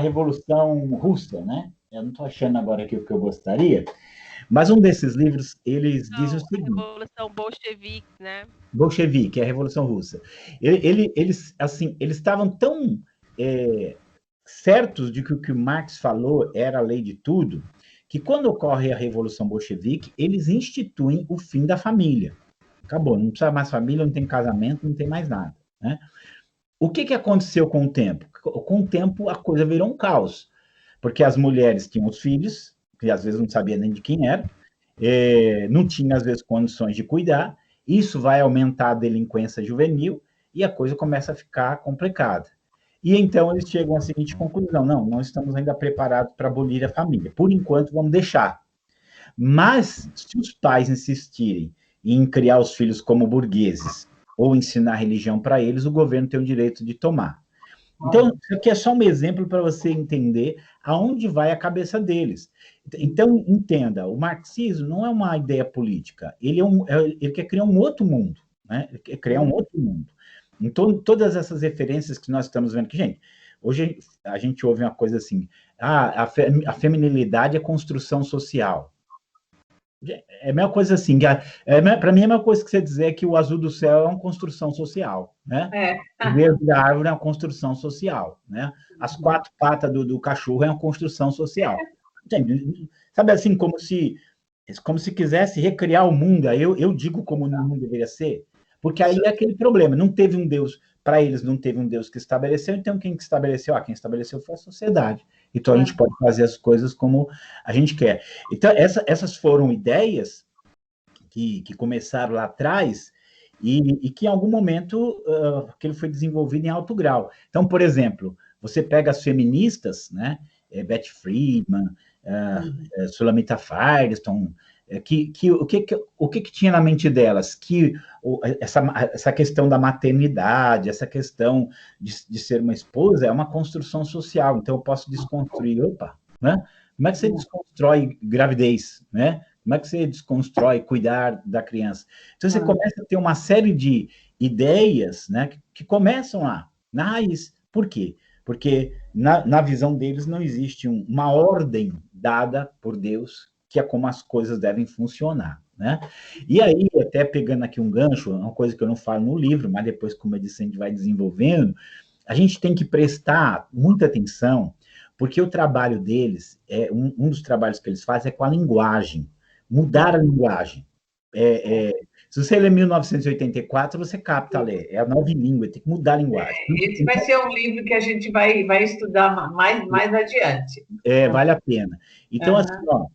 Revolução Russa, né? Eu não estou achando agora aqui o que eu gostaria, mas um desses livros, eles dizem o seguinte... A Revolução Bolchevique, né? Bolchevique, é a Revolução Russa. Eles estavam tão certos de que o que o Marx falou era a lei de tudo, que quando ocorre a Revolução Bolchevique, eles instituem o fim da família. Acabou, não precisa mais família, não tem casamento, não tem mais nada, né? O que aconteceu com o tempo? Com o tempo, a coisa virou um caos, porque as mulheres tinham os filhos, que às vezes não sabia nem de quem era, não tinha, às vezes, condições de cuidar, isso vai aumentar a delinquência juvenil, e a coisa começa a ficar complicada. E então eles chegam à seguinte conclusão: não estamos ainda preparados para abolir a família, por enquanto vamos deixar. Mas, se os pais insistirem em criar os filhos como burgueses, ou ensinar religião para eles, o governo tem o direito de tomar. Então, isso aqui é só um exemplo para você entender aonde vai a cabeça deles. Então, entenda, o marxismo não é uma ideia política, ele quer criar um outro mundo, né? Ele quer criar um outro mundo. Então, todas essas referências que nós estamos vendo aqui, gente, hoje a gente ouve uma coisa assim: a feminilidade é construção social. É a mesma coisa assim, para mim é a mesma coisa que você dizer que o azul do céu é uma construção social, né? O verde da árvore é uma construção social, né? As quatro patas do cachorro é uma construção social. Sabe assim, como se quisesse recriar o mundo. Eu digo como o mundo deveria ser, porque aí é aquele problema, não teve um Deus, para eles não teve um Deus que estabeleceu, então quem estabeleceu? Quem estabeleceu foi a sociedade. Então a gente pode fazer as coisas como a gente quer. Então essas foram ideias que começaram lá atrás e que em algum momento aquilo foi desenvolvido em alto grau. Então, por exemplo, você pega as feministas, né? Beth Friedman, Sulamita Firestone, o que tinha na mente delas? Que essa questão da maternidade, essa questão de ser uma esposa é uma construção social, então eu posso desconstruir, né? Como é que você desconstrói gravidez, né? Como é que você desconstrói cuidar da criança? Então você começa a ter uma série de ideias, né, que começam lá, na raiz. Por quê? Porque na visão deles não existe uma ordem dada por Deus que é como as coisas devem funcionar, né? E aí, até pegando aqui um gancho, uma coisa que eu não falo no livro, mas depois, como eu disse, a gente vai desenvolvendo, a gente tem que prestar muita atenção, porque o trabalho deles, um dos trabalhos que eles fazem é com a linguagem, mudar a linguagem. Se você lê 1984, você capta ler, é a nova língua, tem que mudar a linguagem. Esse vai ser um livro que a gente vai estudar mais adiante. Vale a pena. Então, assim, ó,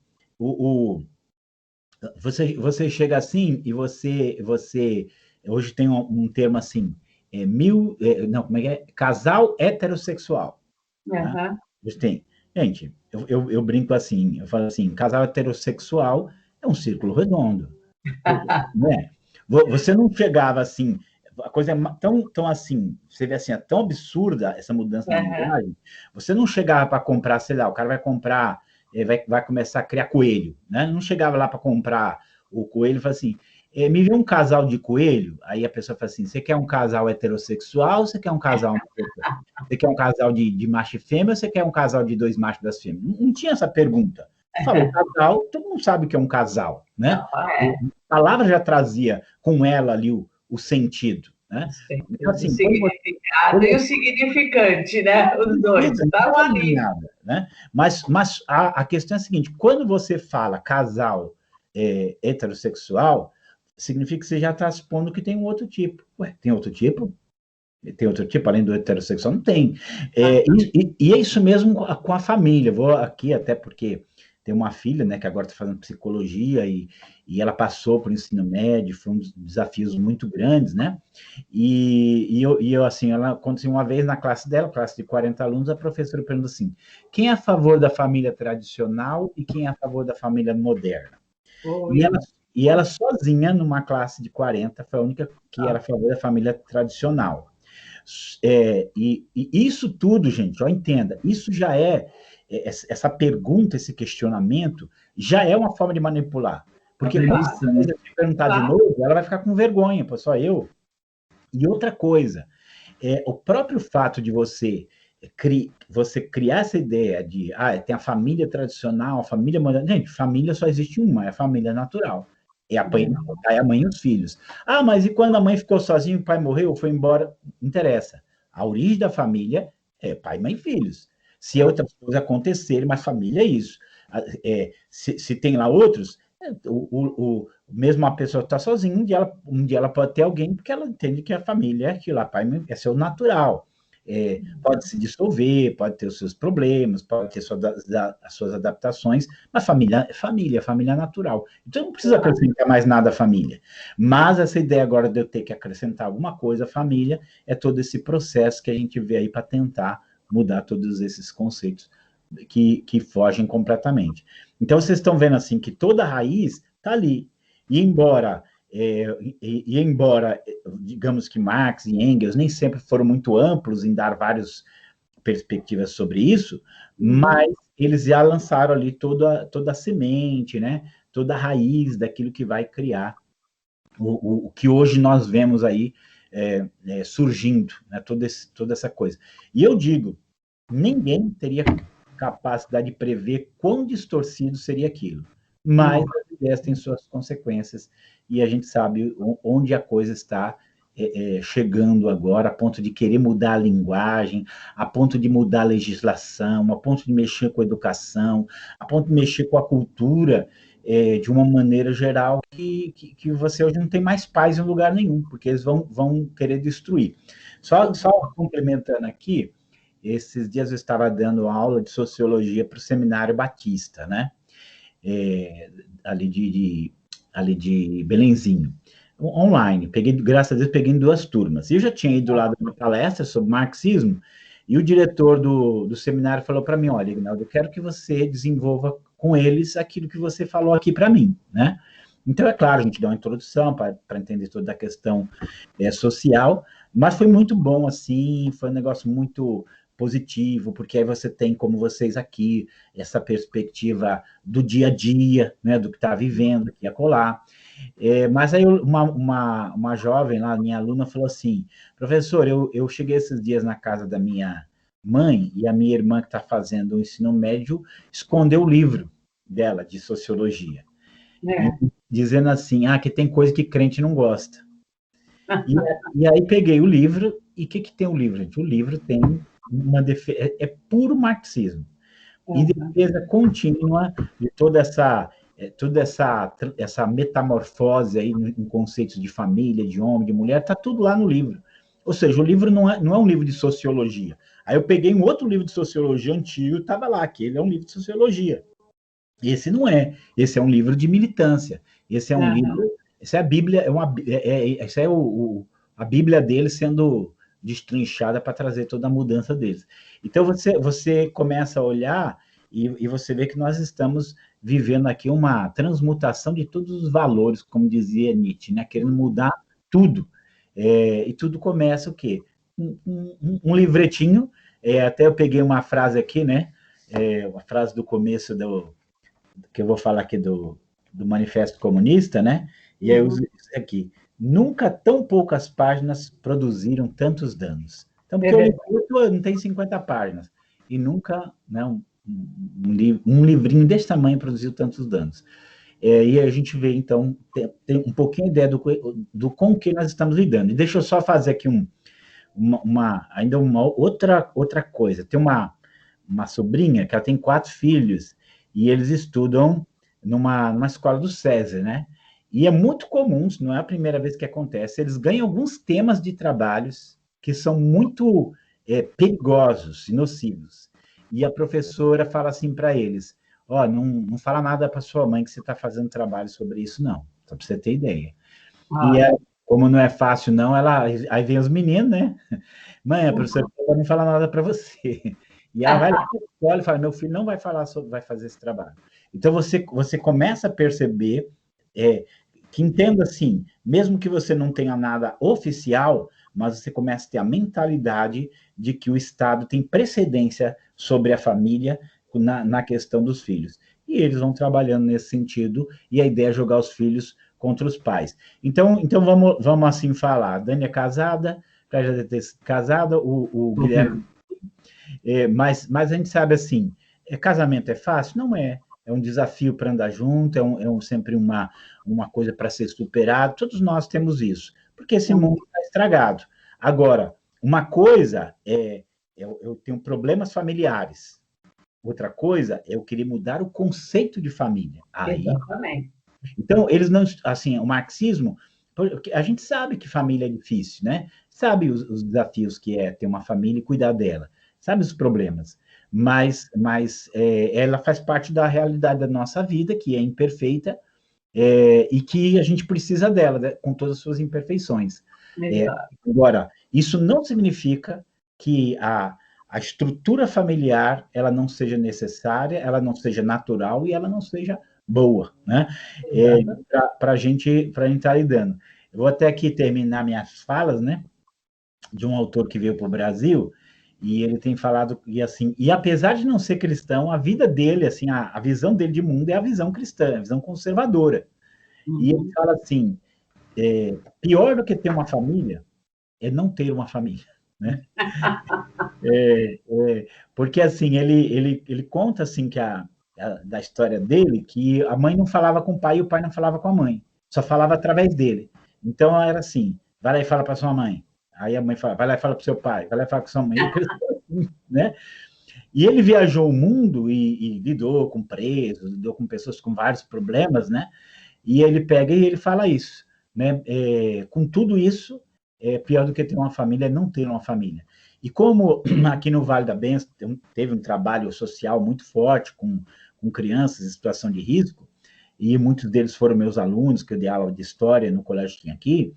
você chega assim e você hoje tem um termo assim, como é que é? Casal heterossexual. Né? Gente, eu brinco assim, eu falo assim, casal heterossexual é um círculo redondo. Né? Você não chegava assim, a coisa é tão assim, você vê assim, é tão absurda essa mudança na linguagem, você não chegava para comprar, sei lá, o cara vai comprar, vai começar a criar coelho, né? Não chegava lá para comprar o coelho e fala assim, me vê um casal de coelho, aí a pessoa fala assim, você quer um casal heterossexual ou você quer um casal você quer um casal de macho e fêmea ou você quer um casal de 2 machos e 2 fêmeas? Não tinha essa pergunta. Falou casal, todo mundo sabe o que é um casal, né? A palavra já trazia com ela ali o sentido, né? Então, assim, o significado e o significante, né? Os dois, estavam ali. Né? Mas a questão é a seguinte, quando você fala casal heterossexual, significa que você já está supondo que tem um outro tipo. Ué, tem outro tipo? Tem outro tipo, além do heterossexual? Não tem. E é isso mesmo com a família. Vou aqui até porque tem uma filha, né, que agora está fazendo psicologia e ela passou por ensino médio, foi um dos desafios muito grandes, né? E eu assim, ela aconteceu uma vez na classe dela, classe de 40 alunos, a professora perguntou assim, quem é a favor da família tradicional e quem é a favor da família moderna? E ela sozinha, numa classe de 40, foi a única que era a favor da família tradicional. E isso tudo, gente, ó, entenda, isso já essa pergunta, esse questionamento, já é uma forma de manipular. Porque quando você perguntar de novo, ela vai ficar com vergonha, pô, só eu. E outra coisa, o próprio fato de você criar essa ideia de, tem a família tradicional, a família moderna. Gente, família só existe uma, é a família natural. É a mãe e os filhos. Mas e quando a mãe ficou sozinha, o pai morreu, foi embora? Não interessa. A origem da família é pai, mãe e filhos. Se outras coisas acontecerem, mas família é isso. Se tem lá outros, mesmo a pessoa está sozinha, um dia ela pode ter alguém, porque ela entende que a família é aquilo, a pai é seu natural. Pode se dissolver, pode ter os seus problemas, pode ter as suas adaptações, mas família é natural. Então não precisa acrescentar mais nada à família. Mas essa ideia agora de eu ter que acrescentar alguma coisa à família é todo esse processo que a gente vê aí para tentar mudar todos esses conceitos que fogem completamente. Então vocês estão vendo assim que toda a raiz está ali. E embora, digamos que Marx e Engels nem sempre foram muito amplos em dar várias perspectivas sobre isso, mas eles já lançaram ali toda a semente, né? Toda a raiz daquilo que vai criar o que hoje nós vemos aí surgindo, né? Toda essa coisa. E eu digo, ninguém teria capacidade de prever quão distorcido seria aquilo. Mas as ideias têm suas consequências e a gente sabe onde a coisa está chegando agora, a ponto de querer mudar a linguagem, a ponto de mudar a legislação, a ponto de mexer com a educação, a ponto de mexer com a cultura de uma maneira geral que você hoje não tem mais paz em lugar nenhum, porque eles vão querer destruir. Só complementando aqui, esses dias eu estava dando aula de sociologia para o Seminário Batista, né? Ali de Belenzinho, online. Graças a Deus, peguei em 2 turmas. E eu já tinha ido lá dar uma palestra sobre marxismo, e o diretor do seminário falou para mim, olha, Ignaldo, eu quero que você desenvolva com eles aquilo que você falou aqui para mim, né? Então, é claro, a gente dá uma introdução para entender toda a questão social, mas foi muito bom, assim, foi um negócio muito positivo, porque aí você tem, como vocês aqui, essa perspectiva do dia a dia, né, do que está vivendo aqui e acolá. Mas aí uma jovem lá, minha aluna, falou assim, professor, eu cheguei esses dias na casa da minha mãe e a minha irmã, que está fazendo o ensino médio, escondeu o livro dela de sociologia. dizendo assim, que tem coisa que crente não gosta. E aí peguei o livro, e o que tem o livro, gente? O livro tem uma defesa, é puro marxismo, e defesa contínua de toda essa metamorfose aí em conceitos de família, de homem, de mulher, está tudo lá no livro. Ou seja, o livro não é um livro de sociologia. Aí eu peguei um outro livro de sociologia antigo, estava lá, que ele é um livro de sociologia. Esse não é. Esse é um livro de militância. Esse é um livro. Essa é a Bíblia, essa é a Bíblia dele sendo destrinchada para trazer toda a mudança deles. Então você começa a olhar e você vê que nós estamos vivendo aqui uma transmutação de todos os valores, como dizia Nietzsche, né? Querendo mudar tudo. E tudo começa o quê? Um livretinho. Até eu peguei uma frase aqui, né? Uma frase do começo que eu vou falar aqui do Manifesto Comunista, né? E aí eu uso isso aqui. Nunca tão poucas páginas produziram tantos danos. Então, porque o livro não tem 50 páginas. E nunca, né, um livrinho desse tamanho produziu tantos danos. E a gente vê, então, tem um pouquinho a ideia do com que nós estamos lidando. E deixa eu só fazer aqui ainda uma outra coisa. Tem uma sobrinha que ela tem 4 filhos, e eles estudam numa escola do César, né? E é muito comum, não é a primeira vez que acontece, eles ganham alguns temas de trabalhos que são muito perigosos e nocivos. E a professora fala assim para eles, não fala nada para sua mãe que você está fazendo trabalho sobre isso, não. Só para você ter ideia. E como não é fácil, não, aí vem os meninos, né? Mãe, a professora não fala nada para você. E ela vai lá para a escola e fala, meu filho não vai fazer esse trabalho. Então, você começa a perceber que entenda assim, mesmo que você não tenha nada oficial, mas você começa a ter a mentalidade de que o Estado tem precedência sobre a família na questão dos filhos. E eles vão trabalhando nesse sentido, e a ideia é jogar os filhos contra os pais. Então vamos assim falar. A Dani é casada, já deve ter sido casada, o Guilherme... Mas a gente sabe assim, casamento é fácil? Não é. É um desafio para andar junto, sempre uma coisa para ser superado. Todos nós temos isso, porque esse mundo está estragado. Agora, uma coisa eu tenho problemas familiares. Outra coisa é eu querer mudar o conceito de família. Exatamente. Então, eles não... Assim, o marxismo... A gente sabe que família é difícil, né? Sabe os desafios que é ter uma família e cuidar dela. Sabe os problemas. Mas ela faz parte da realidade da nossa vida, que é imperfeita, e que a gente precisa dela, né, com todas as suas imperfeições. Agora, isso não significa que a estrutura familiar ela não seja necessária, ela não seja natural e ela não seja boa, né? Para a gente estar lidando. Eu vou até aqui terminar minhas falas, né? De um autor que veio para o Brasil, e ele tem falado, e apesar de não ser cristão, a vida dele, assim, a visão dele de mundo é a visão cristã, a visão conservadora. E ele fala assim, pior do que ter uma família é não ter uma família, né? Porque, assim, ele conta, assim, da história dele, que a mãe não falava com o pai e o pai não falava com a mãe, só falava através dele. Então, era assim, vai lá e fala para sua mãe. Aí a mãe fala, vai lá e fala para o seu pai, vai lá e fala para sua mãe, né? E ele viajou o mundo e lidou com presos, lidou com pessoas com vários problemas, né? E ele pega e ele fala isso, né? Com tudo isso, pior do que ter uma família é não ter uma família. E como aqui no Vale da Benção teve um trabalho social muito forte com crianças em situação de risco, e muitos deles foram meus alunos, que eu dei aula de história no colégio que tinha aqui,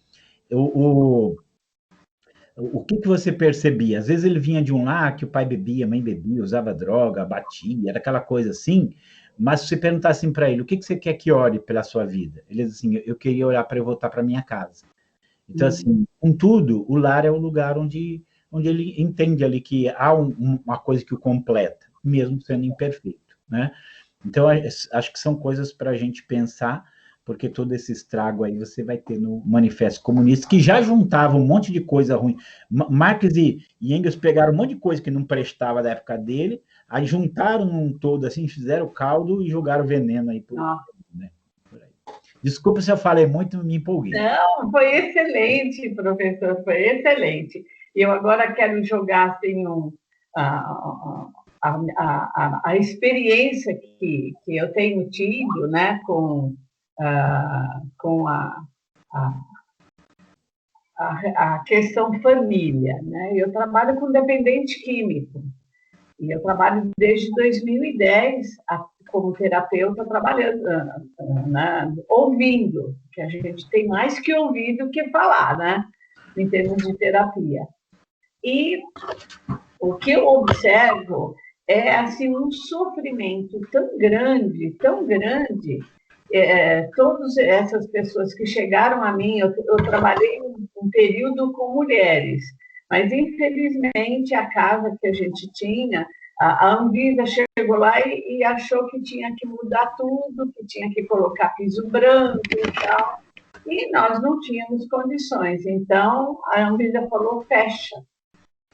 o que você percebia? Às vezes ele vinha de um lar que o pai bebia, a mãe bebia, usava droga, batia, era aquela coisa assim, mas se você perguntar assim para ele, o que você quer que ore pela sua vida? Ele diz assim, eu queria orar para eu voltar para minha casa. Então, assim, contudo, o lar é o lugar onde ele entende ali que há uma coisa que o completa, mesmo sendo imperfeito, né? Então, acho que são coisas para a gente pensar, porque todo esse estrago aí você vai ter no Manifesto Comunista, que já juntava um monte de coisa ruim. Marx e Engels pegaram um monte de coisa que não prestava da época dele, aí juntaram num todo assim, fizeram caldo e jogaram veneno aí por aí. Desculpa se eu falei muito, me empolguei. Não, foi excelente, professor, foi excelente. E eu agora quero jogar assim, a experiência que eu tenho tido, né, com a questão família, né? Eu trabalho com dependente químico. E eu trabalho desde 2010 como terapeuta, trabalhando, né, ouvindo, que a gente tem mais que ouvir do que falar, né, em termos de terapia. E o que eu observo é assim, um sofrimento tão grande. Todas essas pessoas que chegaram a mim, eu trabalhei um período com mulheres, mas infelizmente a casa que a gente tinha, a Anvisa chegou lá e achou que tinha que mudar tudo, que tinha que colocar piso branco e tal, e nós não tínhamos condições. Então a Anvisa falou, fecha.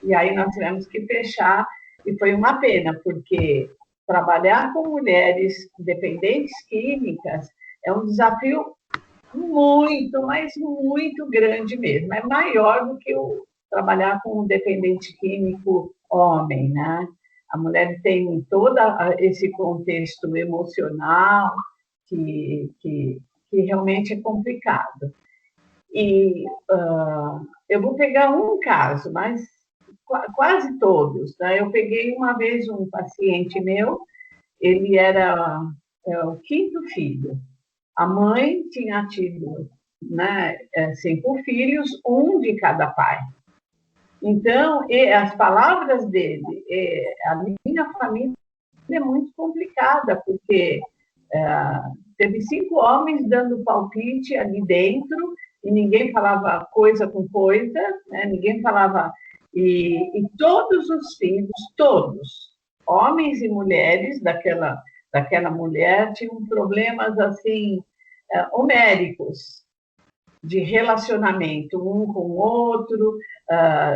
E aí nós tivemos que fechar, e foi uma pena, porque trabalhar com mulheres dependentes químicas é um desafio muito, mas muito grande mesmo. É maior do que trabalhar com um dependente químico homem, né? A mulher tem todo esse contexto emocional que realmente é complicado. E eu vou pegar um caso, mas quase todos. Né? Eu peguei uma vez um paciente meu, ele era o quinto filho. A mãe tinha tido, né, 5 filhos, um de cada pai. Então, as palavras dele, a minha família é muito complicada, porque teve 5 homens dando palpite ali dentro, e ninguém falava coisa com coisa, né? Ninguém falava. E todos os filhos, todos, homens e mulheres daquela mulher, tinham problemas assim, homéricos, de relacionamento, um com o outro,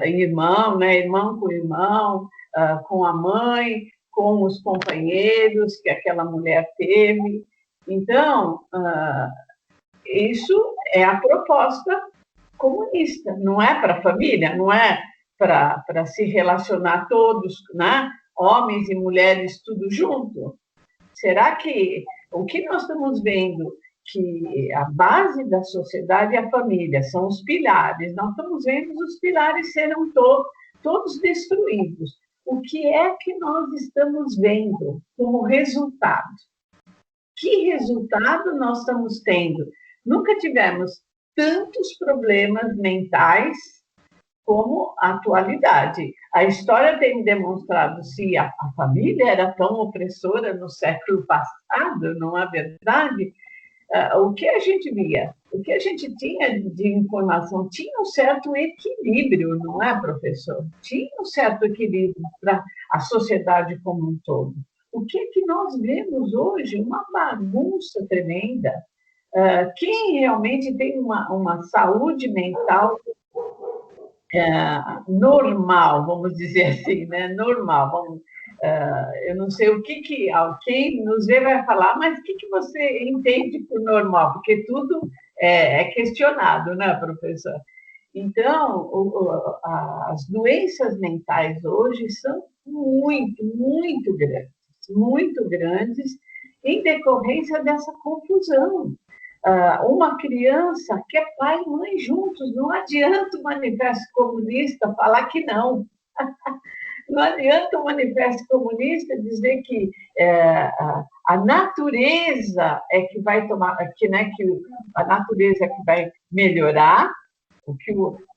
irmão, né? Irmão com irmão, com a mãe, com os companheiros que aquela mulher teve. Então, isso é a proposta comunista, não é para a família, não é para se relacionar todos, né? Homens e mulheres, tudo junto. Será que o que nós estamos vendo que a base da sociedade é a família, são os pilares. Nós estamos vendo que os pilares serão todos destruídos. O que é que nós estamos vendo como resultado? Que resultado nós estamos tendo? Nunca tivemos tantos problemas mentais como a atualidade. A história tem demonstrado se a família era tão opressora no século passado, não é verdade? O que a gente via, o que a gente tinha de informação, tinha um certo equilíbrio, não é, professor? Tinha um certo equilíbrio para a sociedade como um todo. O que nós vemos hoje? Uma bagunça tremenda. Quem realmente tem uma saúde mental normal, vamos dizer assim, né? Normal, eu não sei o que alguém nos vê vai falar, mas o que você entende por normal? Porque tudo é questionado, né, professor? Então, as doenças mentais hoje são muito grandes, em decorrência dessa confusão. Uma criança quer pai e mãe juntos, não adianta o Manifesto Comunista falar que não. Não adianta o Manifesto Comunista dizer que a natureza é que vai tomar, que a natureza é que vai melhorar, o que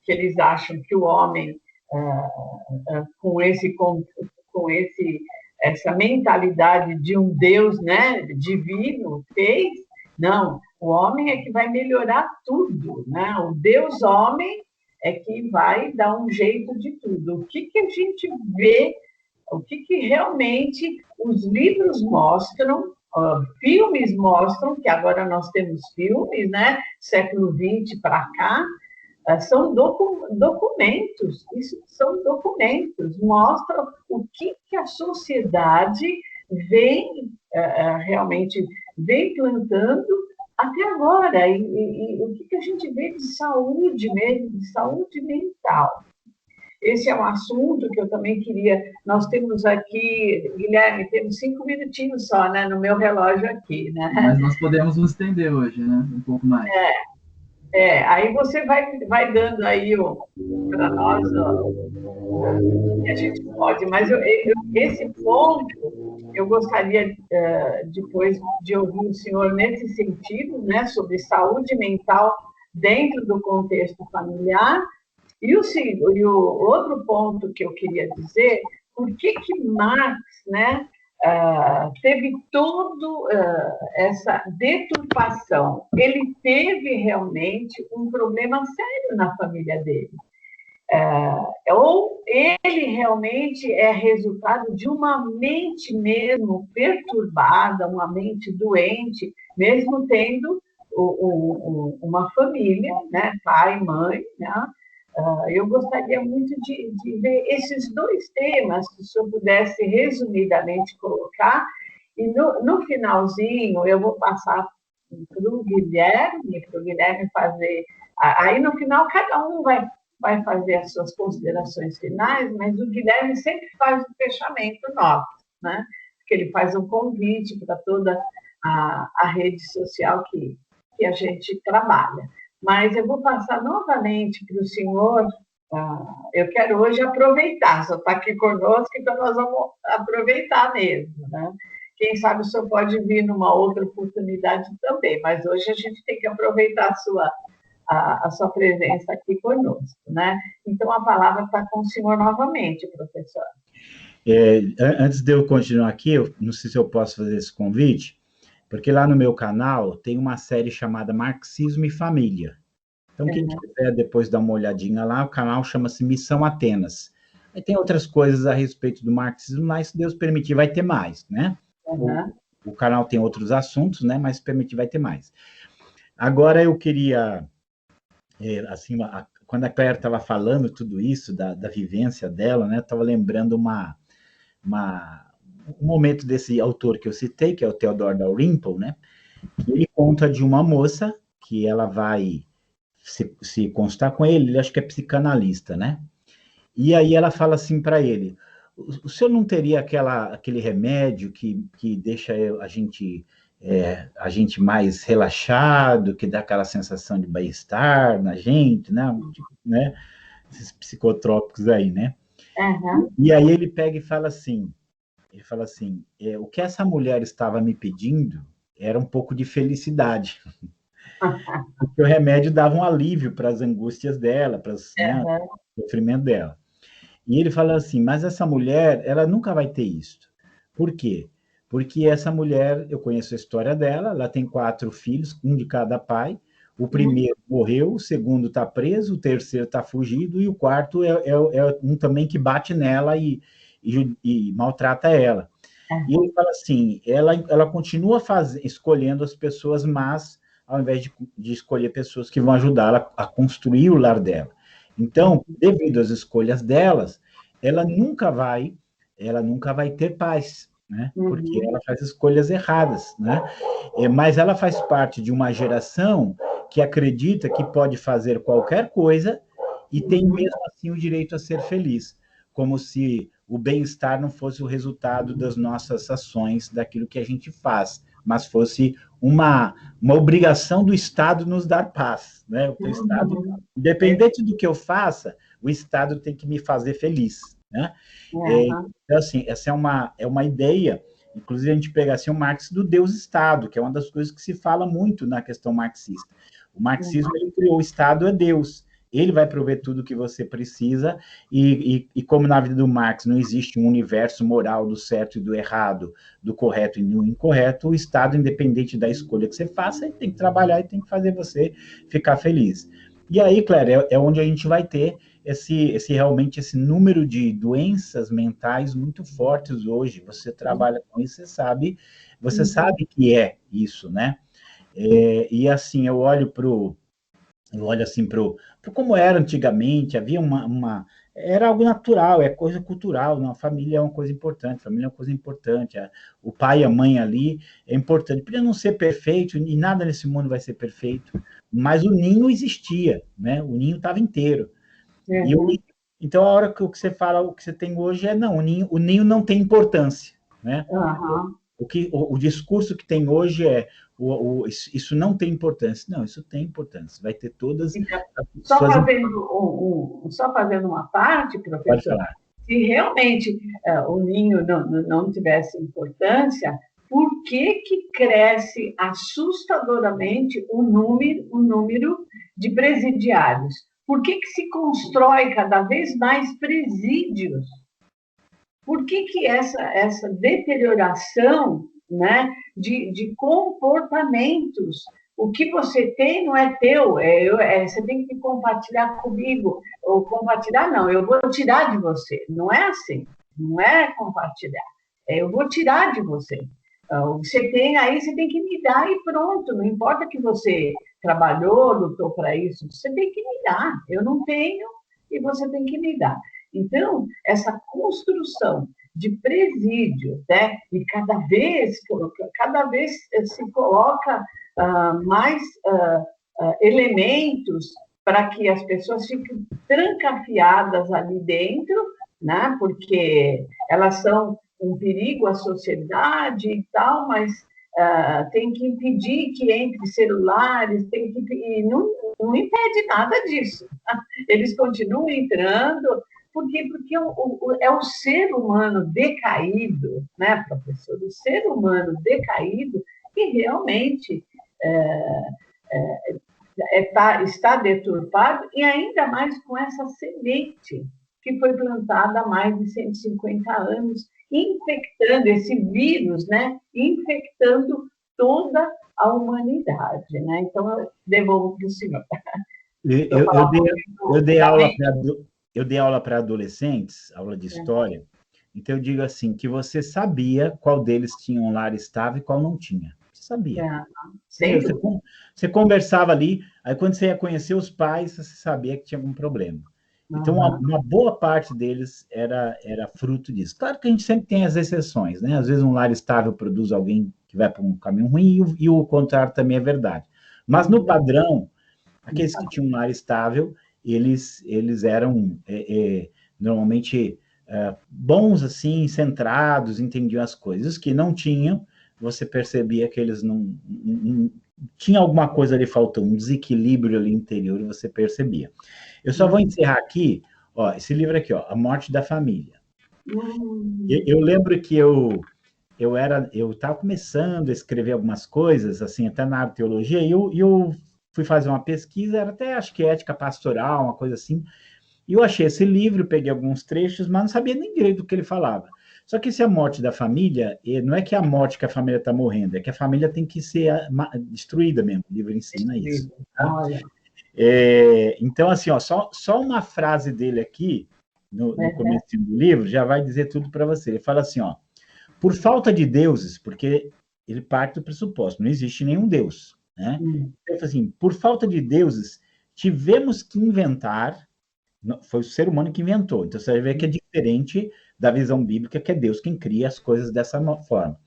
eles acham que o homem, com essa mentalidade de um Deus, né, divino, fez. Não, o homem é que vai melhorar tudo, né? O Deus homem é que vai dar um jeito de tudo. O que a gente vê, o que realmente os livros mostram, filmes mostram, que agora nós temos filmes, né? Século XX para cá, são documentos, isso são documentos, mostram o que a sociedade vem realmente vem plantando até agora, e o que a gente vê de saúde mesmo, de saúde mental. Esse é um assunto que eu também queria. Nós temos aqui, Guilherme, temos 5 minutinhos só, né, no meu relógio aqui, né? Mas nós podemos nos estender hoje, né? Um pouco mais. Aí você vai dando aí para nós o que a gente pode, mas esse ponto eu gostaria depois de ouvir o senhor nesse sentido, né, sobre saúde mental dentro do contexto familiar. E o outro ponto que eu queria dizer, por que Marx, né, teve toda essa deturpação? Ele teve realmente um problema sério na família dele. Ou ele realmente é resultado de uma mente mesmo perturbada, uma mente doente, mesmo tendo uma família, né, pai, mãe, né? Eu gostaria muito de ver esses dois temas, se o senhor pudesse resumidamente colocar, e no finalzinho eu vou passar para o Guilherme fazer. Aí no final cada um vai fazer as suas considerações finais, mas o Guilherme sempre faz o fechamento nosso, né? Porque ele faz um convite para toda a rede social que a gente trabalha. Mas eu vou passar novamente para o senhor. Eu quero hoje aproveitar, só está aqui conosco, então nós vamos aproveitar mesmo, né? Quem sabe o senhor pode vir numa outra oportunidade também, mas hoje a gente tem que aproveitar a sua presença aqui conosco, né? Então a palavra está com o senhor novamente, professor. Antes de eu continuar aqui, eu não sei se eu posso fazer esse convite, porque lá no meu canal tem uma série chamada Marxismo e Família. Então, quem quiser depois dar uma olhadinha lá, o canal chama-se Missão Atenas. Aí tem outras coisas a respeito do marxismo, mas se Deus permitir, vai ter mais, né? O canal tem outros assuntos, né? Mas se permitir, vai ter mais. Agora, eu queria, assim, quando a Claire estava falando tudo isso, da vivência dela, né? Estava lembrando um momento desse autor que eu citei, que é o Theodor Dalrymple, né? Que ele conta de uma moça que ela vai se constar com ele acho que é psicanalista, né? E aí ela fala assim para ele: o senhor não teria aquele remédio que deixa a gente mais relaxado, que dá aquela sensação de bem-estar na gente, né? Esses psicotrópicos aí, né? E aí ele pega e fala assim, o que essa mulher estava me pedindo era um pouco de felicidade. Porque o remédio dava um alívio para as angústias dela, para o sofrimento dela. E ele fala assim, mas essa mulher, ela nunca vai ter isso. Por quê? Porque essa mulher, eu conheço a história dela, ela tem 4 filhos, um de cada pai. O primeiro morreu, o segundo está preso, o terceiro está fugido, e o quarto é um também que bate nela e maltrata ela. E ele fala assim, ela continua escolhendo as pessoas más, ao invés de escolher pessoas que vão ajudá-la a construir o lar dela. Então, devido às escolhas delas, ela nunca vai ter paz, né? Porque ela faz escolhas erradas, né? Mas ela faz parte de uma geração que acredita que pode fazer qualquer coisa e tem mesmo assim o direito a ser feliz, como se o bem-estar não fosse o resultado das nossas ações, daquilo que a gente faz, mas fosse uma obrigação do Estado nos dar paz, né? O Estado, independente do que eu faça, o Estado tem que me fazer feliz, né? Então, assim, essa é uma ideia, inclusive a gente pega assim o Marx do Deus-Estado, que é uma das coisas que se fala muito na questão marxista. O marxismo, ele criou o Estado é Deus, ele vai prover tudo o que você precisa, e como na vida do Marx não existe um universo moral do certo e do errado, do correto e do incorreto, o Estado, independente da escolha que você faça, ele tem que trabalhar e tem que fazer você ficar feliz. E aí, Claire, é onde a gente vai ter realmente esse número de doenças mentais muito fortes hoje. Você trabalha com isso, você sabe que é isso, né? E assim, eu olho assim para como era antigamente, havia era algo natural, é coisa cultural, não? A família é uma coisa importante, o pai e a mãe ali é importante. Podia não ser perfeito, e nada nesse mundo vai ser perfeito, mas o ninho existia, né? O ninho estava inteiro. Então, a hora que você fala, o que você tem hoje não, o ninho não tem importância, né? O discurso que tem hoje é isso não tem importância. Não, isso tem importância. Vai ter todas então, só fazendo uma parte, professor, se realmente o ninho não tivesse importância, por que cresce assustadoramente o número de presidiários? Por que se constrói cada vez mais presídios? Por que essa deterioração, né, de comportamentos? O que você tem não é teu, você tem que compartilhar comigo. Ou compartilhar, não, eu vou tirar de você. Não é assim, não é compartilhar. Eu vou tirar de você. Você tem aí, você tem que me dar e pronto. Não importa que você trabalhou, lutou para isso, você tem que me dar. Eu não tenho e você tem que me dar. Então, essa construção de presídio, né? E cada vez se coloca mais elementos para que as pessoas fiquem trancafiadas ali dentro, né? Porque elas são um perigo à sociedade e tal, mas tem que impedir que entre celulares, e não impede nada disso. Eles continuam entrando. Por quê? Porque é o ser humano decaído, né, professor? O ser humano decaído que realmente está deturpado, e ainda mais com essa semente que foi plantada há mais de 150 anos, infectando esse vírus, né? Infectando toda a humanidade. Né? Então, eu devolvo para o senhor. Eu dei aula para adolescentes, aula de história, então eu digo assim, que você sabia qual deles tinha um lar estável e qual não tinha. Você sabia. Você conversava ali, aí quando você ia conhecer os pais, você sabia que tinha algum problema. Então, uma boa parte deles era fruto disso. Claro que a gente sempre tem as exceções, né? Às vezes um lar estável produz alguém que vai para um caminho ruim, e o contrário também é verdade. Mas, no padrão, aqueles que tinham um lar estável, eles eram normalmente bons, assim, centrados, entendiam as coisas. Os que não tinham, você percebia que eles não tinha alguma coisa ali faltando, um desequilíbrio ali interior, e você percebia. Eu só vou encerrar aqui, esse livro aqui, A Morte da Família. Eu lembro que eu estava começando a escrever algumas coisas, assim, até na teologia, e eu fui fazer uma pesquisa, era até, acho que ética pastoral, uma coisa assim, e eu achei esse livro, peguei alguns trechos, mas não sabia nem direito do que ele falava. Só que se a morte da família, não é que a morte que a família está morrendo, é que a família tem que ser destruída mesmo, o livro ensina isso. Tá? Então, assim, só uma frase dele aqui, no começo do livro, já vai dizer tudo para você. Ele fala assim, por falta de deuses, porque ele parte do pressuposto, não existe nenhum deus, né? Então, assim, por falta de deuses, tivemos que inventar, foi o ser humano que inventou, então você vai ver que é diferente da visão bíblica, que é Deus quem cria as coisas dessa forma.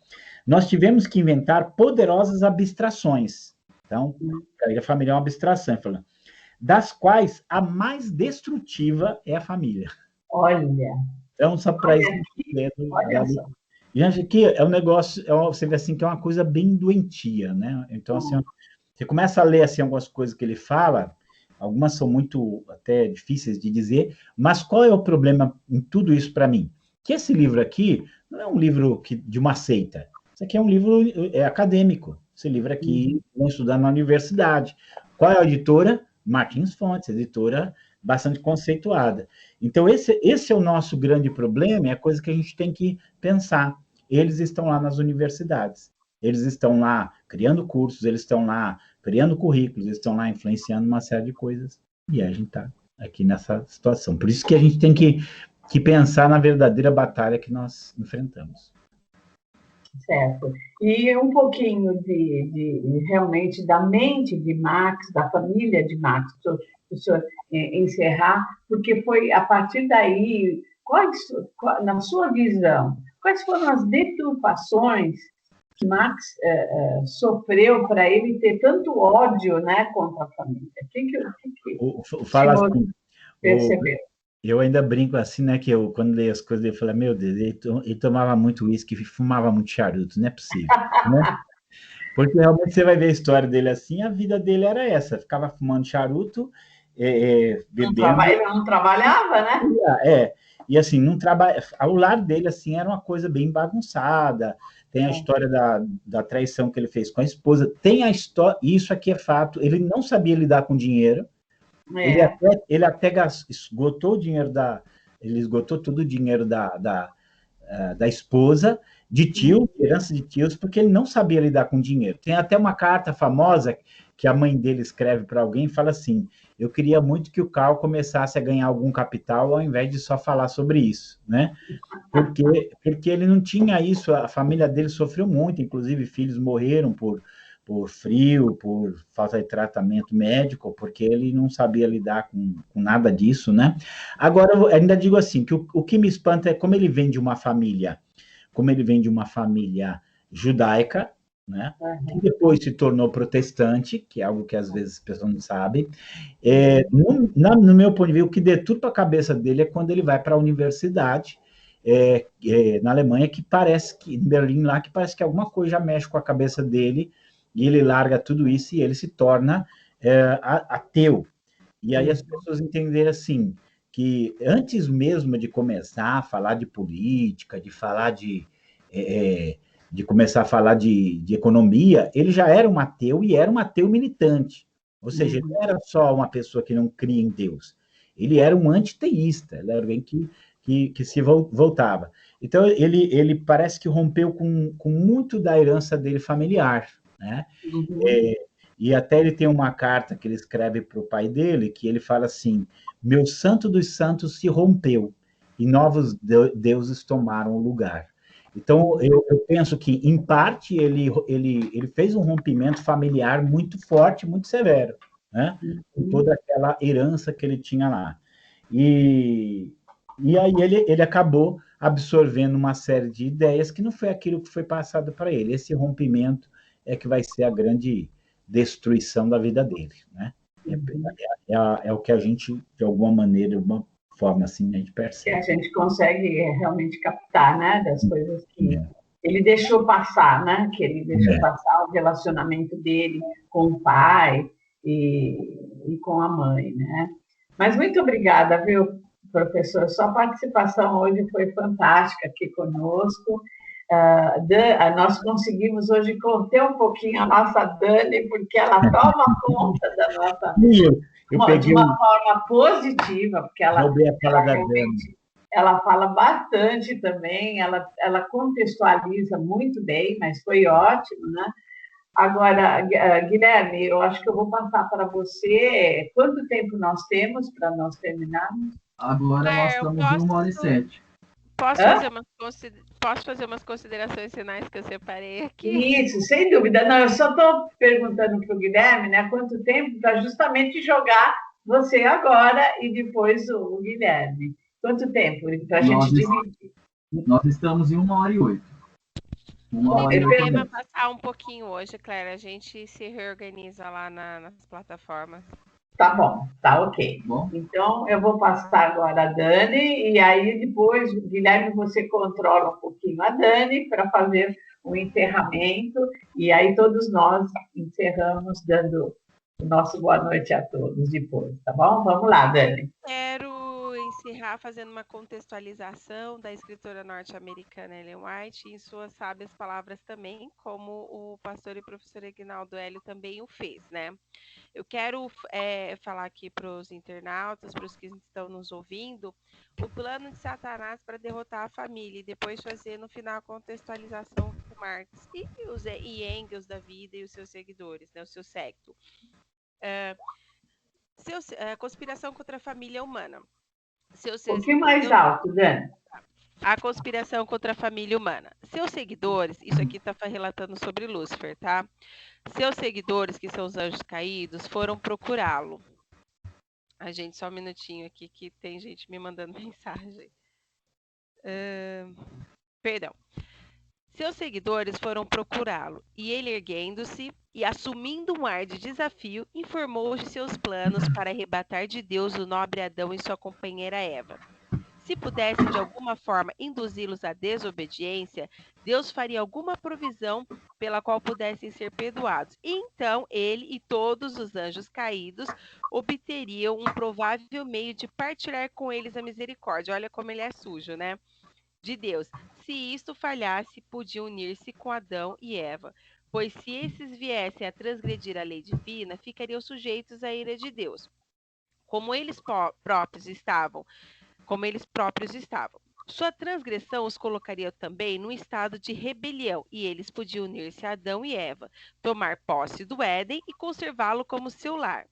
Nós tivemos que inventar poderosas abstrações. Então, a família é uma abstração, falando, das quais a mais destrutiva é a família. Olha! Então, só para isso. Gente, aqui é um negócio, você vê assim que é uma coisa bem doentia, né? Então, assim, você começa a ler assim, algumas coisas que ele fala, algumas são muito até difíceis de dizer, mas qual é o problema em tudo isso para mim? Que esse livro aqui não é um livro de uma seita. Isso aqui é um livro acadêmico. Esse livro aqui, vão estudar na universidade. Qual é a editora? Martins Fontes, editora bastante conceituada. Então, esse é o nosso grande problema, é a coisa que a gente tem que pensar. Eles estão lá nas universidades, eles estão lá criando cursos, eles estão lá criando currículos, eles estão lá influenciando uma série de coisas, e a gente está aqui nessa situação. Por isso que a gente tem que pensar na verdadeira batalha que nós enfrentamos. Certo. E um pouquinho realmente da mente de Marx, da família de Marx, para o senhor encerrar, porque foi a partir daí, na sua visão, quais foram as deturpações que Marx sofreu para ele ter tanto ódio, né, contra a família? O que Fala assim, percebeu? eu ainda brinco assim, né, que eu, quando leio as coisas, eu falo, meu Deus, ele tomava muito uísque e fumava muito charuto, não é possível, né? Porque realmente você vai ver a história dele assim, a vida dele era essa, ficava fumando charuto, bebendo. Ele não trabalhava, né? E assim, não trabalha, o lar dele assim era uma coisa bem bagunçada. Tem a história da traição que ele fez com a esposa, tem a história, isso aqui é fato, ele não sabia lidar com dinheiro. Ele até esgotou o dinheiro ele esgotou todo o dinheiro da esposa, de tio, herança de tios, porque ele não sabia lidar com dinheiro. Tem até uma carta famosa que a mãe dele escreve para alguém e fala assim: eu queria muito que o Carl começasse a ganhar algum capital ao invés de só falar sobre isso, né? Porque ele não tinha isso, a família dele sofreu muito, inclusive filhos morreram por frio, por falta de tratamento médico, porque ele não sabia lidar com nada disso, né? Agora, eu ainda digo assim, que o que me espanta é como ele vem de uma família judaica, né? Que depois se tornou protestante, que é algo que às vezes as pessoas não sabem. No meu ponto de vista, o que deturpa a cabeça dele é quando ele vai para a universidade, na Alemanha, que parece que, em Berlim, lá, que parece que alguma coisa já mexe com a cabeça dele, e ele larga tudo isso e ele se torna ateu. E aí as pessoas entenderam assim, que antes mesmo de começar a falar de política, de começar a falar de economia, ele já era um ateu e era um ateu militante. Ou seja, ele não era só uma pessoa que não cria em Deus, ele era um antiteísta, ele era alguém que se voltava. Então, ele parece que rompeu com muito da herança dele familiar, né? E até ele tem uma carta que ele escreve para o pai dele, que ele fala assim: meu santo dos santos se rompeu e novos deuses tomaram o lugar. Então, eu penso que, em parte, ele fez um rompimento familiar muito forte, muito severo, né? Com toda aquela herança que ele tinha lá. E aí ele acabou absorvendo uma série de ideias que não foi aquilo que foi passado para ele. Esse rompimento é que vai ser a grande destruição da vida dele, né? É o que a gente, de alguma maneira, de uma forma assim, a gente percebe. Que a gente consegue realmente captar, né, das coisas que ele deixou passar, né? Que ele deixou passar o relacionamento dele com o pai e com a mãe, né? Mas muito obrigada, viu, professor? Sua participação hoje foi fantástica aqui conosco. Nós conseguimos hoje conter um pouquinho a nossa Dani, porque ela toma conta da nossa de uma forma positiva, porque ela realmente ela fala bastante também, ela contextualiza muito bem, mas foi ótimo, né? Agora, Guilherme, eu acho que eu vou passar para você. Quanto tempo nós temos para nós terminarmos? Agora nós estamos em 1h07. Posso fazer umas considerações finais que eu separei aqui? Isso, sem dúvida. Não, eu só estou perguntando para o Guilherme, né, quanto tempo, para justamente jogar você agora e depois o Guilherme. Quanto tempo para a gente dividir? Nós estamos em 1h08. O tema passar um pouquinho hoje, Clara. A gente se reorganiza lá nas plataformas. Tá bom, tá ok. Bom. Então, eu vou passar agora a Dani, e aí depois, Guilherme, você controla um pouquinho a Dani para fazer o encerramento, e aí todos nós encerramos dando o nosso boa noite a todos depois, tá bom? Vamos lá, Dani. Quero encerrar fazendo uma contextualização da escritora norte-americana Ellen White em suas sábias palavras também, como o pastor e professor Aguinaldo Hélio também o fez, né? Eu quero falar aqui para os internautas, para os que estão nos ouvindo, o plano de Satanás para derrotar a família e depois fazer no final a contextualização com Marx e Engels da vida e os seus seguidores, né, o seu séquito. Conspiração contra a família humana. Um pouquinho mais alto, Dani. A conspiração contra a família humana. Seus seguidores, isso aqui está relatando sobre Lúcifer, tá? Seus seguidores, que são os anjos caídos, foram procurá-lo. A gente, só um minutinho aqui, que tem gente me mandando mensagem. Perdão. Seus seguidores foram procurá-lo, e ele, erguendo-se e assumindo um ar de desafio, informou de seus planos para arrebatar de Deus o nobre Adão e sua companheira Eva. Se pudesse de alguma forma induzi-los à desobediência, Deus faria alguma provisão pela qual pudessem ser perdoados. E então ele e todos os anjos caídos obteriam um provável meio de partilhar com eles a misericórdia. Olha como ele é sujo, né? De Deus. Se isto falhasse, podiam unir-se com Adão e Eva, pois se esses viessem a transgredir a lei divina, ficariam sujeitos à ira de Deus, como eles próprios estavam. Sua transgressão os colocaria também num estado de rebelião, e eles podiam unir-se a Adão e Eva, tomar posse do Éden e conservá-lo como seu lar.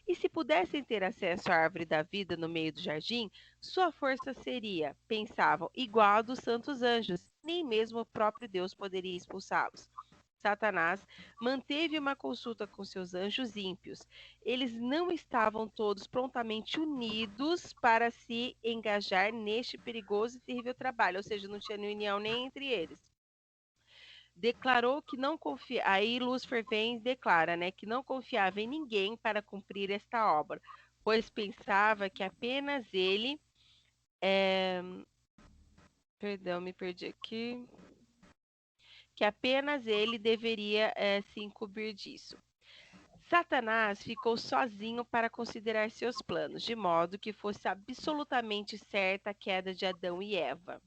E se pudessem ter acesso à árvore da vida no meio do jardim, sua força seria, pensavam, igual à dos santos anjos. Nem mesmo o próprio Deus poderia expulsá-los. Satanás manteve uma consulta com seus anjos ímpios. Eles não estavam todos prontamente unidos para se engajar neste perigoso e terrível trabalho, ou seja, não tinha união nem entre eles. Declarou que não confia. Aí Lúcifer vem e declara, né, que não confiava em ninguém para cumprir esta obra, pois pensava que apenas ele. Perdão, me perdi aqui. Que apenas ele deveria se incumbir disso. Satanás ficou sozinho para considerar seus planos, de modo que fosse absolutamente certa a queda de Adão e Eva.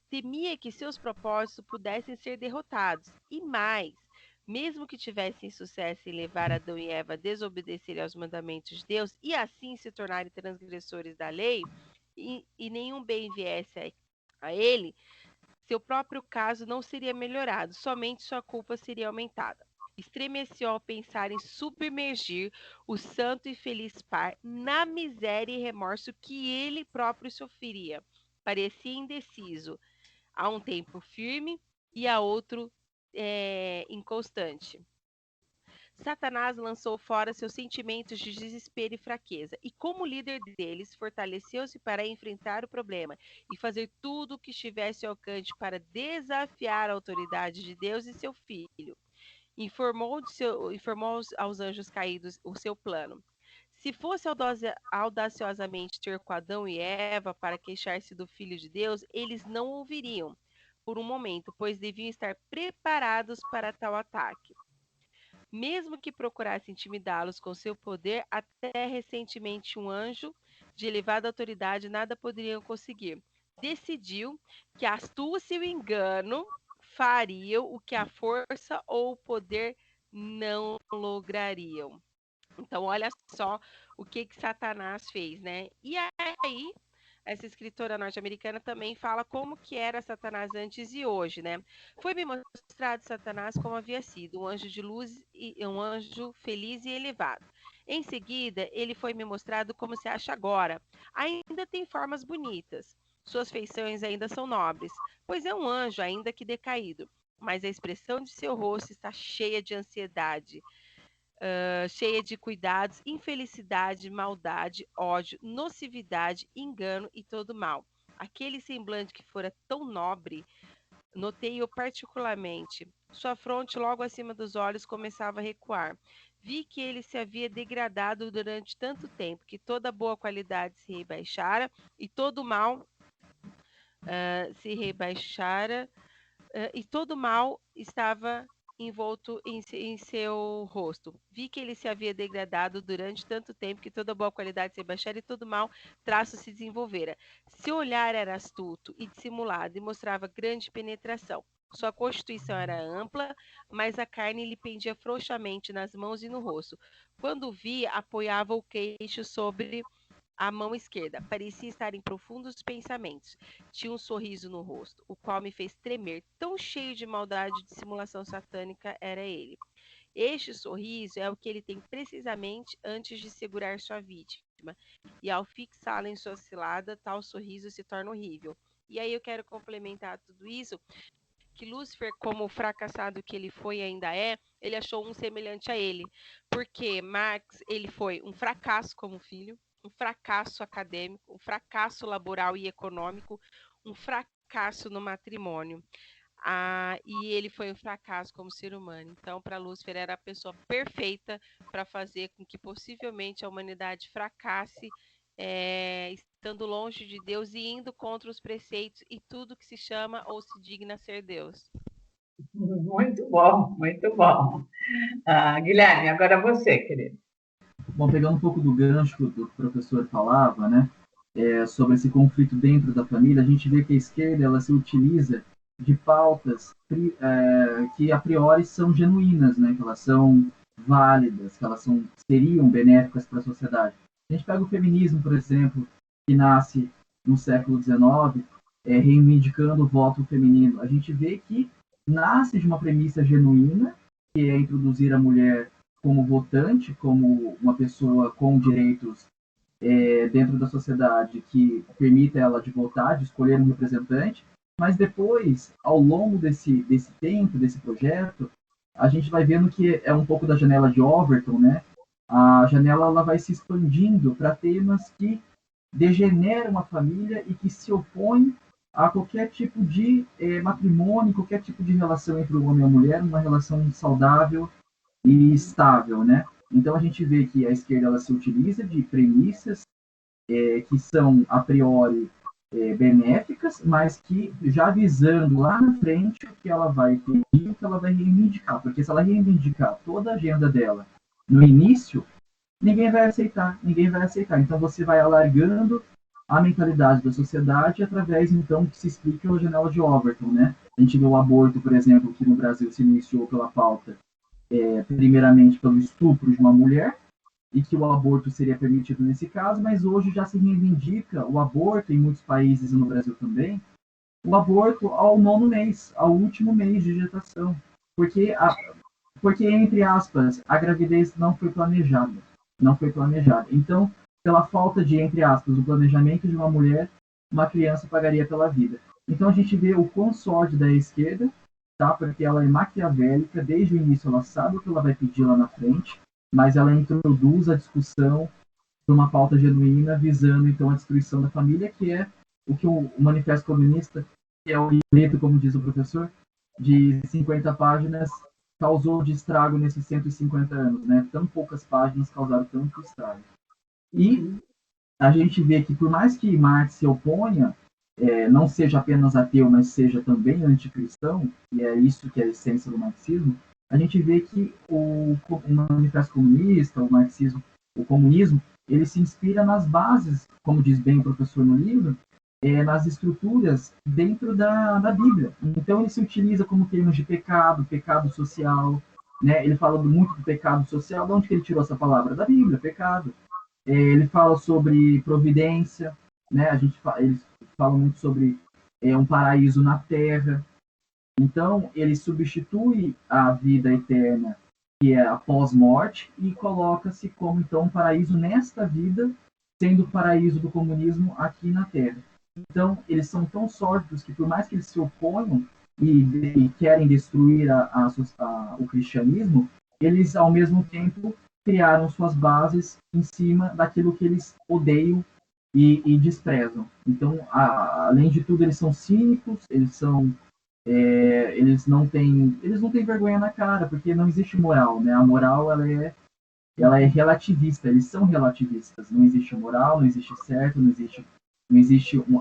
Temia que seus propósitos pudessem ser derrotados, e mais, mesmo que tivessem sucesso em levar Adão e Eva a desobedecerem aos mandamentos de Deus e assim se tornarem transgressores da lei, e nenhum bem viesse a ele, seu próprio caso não seria melhorado, somente sua culpa seria aumentada. Estremeceu ao pensar em submergir o santo e feliz par na miséria e remorso que ele próprio sofreria. Parecia indeciso, a um tempo firme e a outro inconstante. Satanás lançou fora seus sentimentos de desespero e fraqueza, e como líder deles, fortaleceu-se para enfrentar o problema e fazer tudo o que estivesse ao alcance para desafiar a autoridade de Deus e seu filho. Informou aos anjos caídos o seu plano. Se fosse audaciosamente ter com Adão e Eva para queixar-se do Filho de Deus, eles não ouviriam por um momento, pois deviam estar preparados para tal ataque. Mesmo que procurasse intimidá-los com seu poder, até recentemente um anjo de elevada autoridade nada poderiam conseguir. Decidiu que a astúcia e o engano fariam o que a força ou o poder não lograriam. Então, olha só o que Satanás fez, né? E aí, essa escritora norte-americana também fala como que era Satanás antes e hoje, né? Foi me mostrado Satanás como havia sido, um anjo de luz e um anjo feliz e elevado. Em seguida, ele foi me mostrado como se acha agora. Ainda tem formas bonitas. Suas feições ainda são nobres, pois é um anjo ainda que decaído, mas a expressão de seu rosto está cheia de ansiedade, cheia de cuidados, infelicidade, maldade, ódio, nocividade, engano e todo mal. Aquele semblante que fora tão nobre, notei-o particularmente. Sua fronte, logo acima dos olhos, começava a recuar. Vi que ele se havia degradado durante tanto tempo, que toda boa qualidade se rebaixara e todo mal se rebaixara, e todo mal estava envolto em seu rosto. Vi que ele se havia degradado durante tanto tempo que toda boa qualidade se baixara e todo mau traço se desenvolvera. Seu olhar era astuto e dissimulado e mostrava grande penetração. Sua constituição era ampla, mas a carne lhe pendia frouxamente nas mãos e no rosto. Quando o vi, apoiava o queixo sobre a mão esquerda. Parecia estar em profundos pensamentos. Tinha um sorriso no rosto, o qual me fez tremer. Tão cheio de maldade e dissimulação satânica era ele. Este sorriso é o que ele tem precisamente antes de segurar sua vítima. E ao fixá-la em sua cilada, tal sorriso se torna horrível. E aí eu quero complementar tudo isso, que Lúcifer, como o fracassado que ele foi e ainda é, ele achou um semelhante a ele. Porque Marx, ele foi um fracasso como filho, um fracasso acadêmico, um fracasso laboral e econômico, um fracasso no matrimônio. E ele foi um fracasso como ser humano. Então, para Lúcifer, era a pessoa perfeita para fazer com que possivelmente a humanidade fracasse, estando longe de Deus e indo contra os preceitos e tudo que se chama ou se digna ser Deus. Muito bom, muito bom. Guilherme, agora você, querido. Bom, pegando um pouco do gancho do que o professor falava, né, sobre esse conflito dentro da família, a gente vê que a esquerda ela se utiliza de pautas que a priori são genuínas, né, que elas são válidas, que elas seriam benéficas para a sociedade. A gente pega o feminismo, por exemplo, que nasce no século XIX, reivindicando o voto feminino. A gente vê que nasce de uma premissa genuína, que é introduzir a mulher como votante, como uma pessoa com direitos dentro da sociedade que permita ela de votar, de escolher um representante, mas depois, ao longo desse tempo, desse projeto, a gente vai vendo que é um pouco da janela de Overton, né? A janela ela vai se expandindo para temas que degeneram a família e que se opõem a qualquer tipo de matrimônio, qualquer tipo de relação entre o homem e a mulher, uma relação saudável e estável, né? Então a gente vê que a esquerda ela se utiliza de premissas que são a priori benéficas, mas que já visando lá na frente o que ela vai pedir, o que ela vai reivindicar, porque se ela reivindicar toda a agenda dela no início, ninguém vai aceitar, ninguém vai aceitar. Então você vai alargando a mentalidade da sociedade através, então, que se explica a janela de Overton, né? A gente vê o aborto, por exemplo, que no Brasil se iniciou pela pauta primeiramente pelo estupro de uma mulher, e que o aborto seria permitido nesse caso, mas hoje já se reivindica o aborto, em muitos países e no Brasil também, o aborto ao 9º mês, ao último mês de gestação, porque, entre aspas, a gravidez não foi planejada, não foi planejada. Então, pela falta de, entre aspas, o planejamento de uma mulher, uma criança pagaria pela vida. Então a gente vê o quão sorte da esquerda, tá? Porque ela é maquiavélica, desde o início ela sabe o que ela vai pedir lá na frente, mas ela introduz a discussão de uma pauta genuína, visando então a destruição da família, que é o que o Manifesto Comunista, que é o livro, como diz o professor, de 50 páginas, causou de estrago nesses 150 anos, né? Tão poucas páginas causaram tanto estrago. E a gente vê que por mais que Marx se oponha, não seja apenas ateu, mas seja também anticristão, e é isso que é a essência do marxismo, a gente vê que o Manifesto Comunista, o marxismo, o comunismo, ele se inspira nas bases, como diz bem o professor no livro, nas estruturas dentro da Bíblia. Então ele se utiliza como termos de pecado, pecado social, né? Ele fala muito do pecado social. De onde que ele tirou essa palavra? Da Bíblia, pecado. Ele fala sobre providência, né? Eles falam muito sobre um paraíso na Terra. Então, ele substitui a vida eterna, que é a pós-morte, e coloca-se como, então, um paraíso nesta vida, sendo o paraíso do comunismo aqui na Terra. Então, eles são tão sórdidos que, por mais que eles se oponham e querem destruir o cristianismo, eles, ao mesmo tempo, criaram suas bases em cima daquilo que eles odeiam e desprezam. Então, além de tudo, eles são cínicos, eles não têm vergonha na cara, porque não existe moral, né? A moral ela é relativista, eles são relativistas. Não existe moral, não existe certo, não existe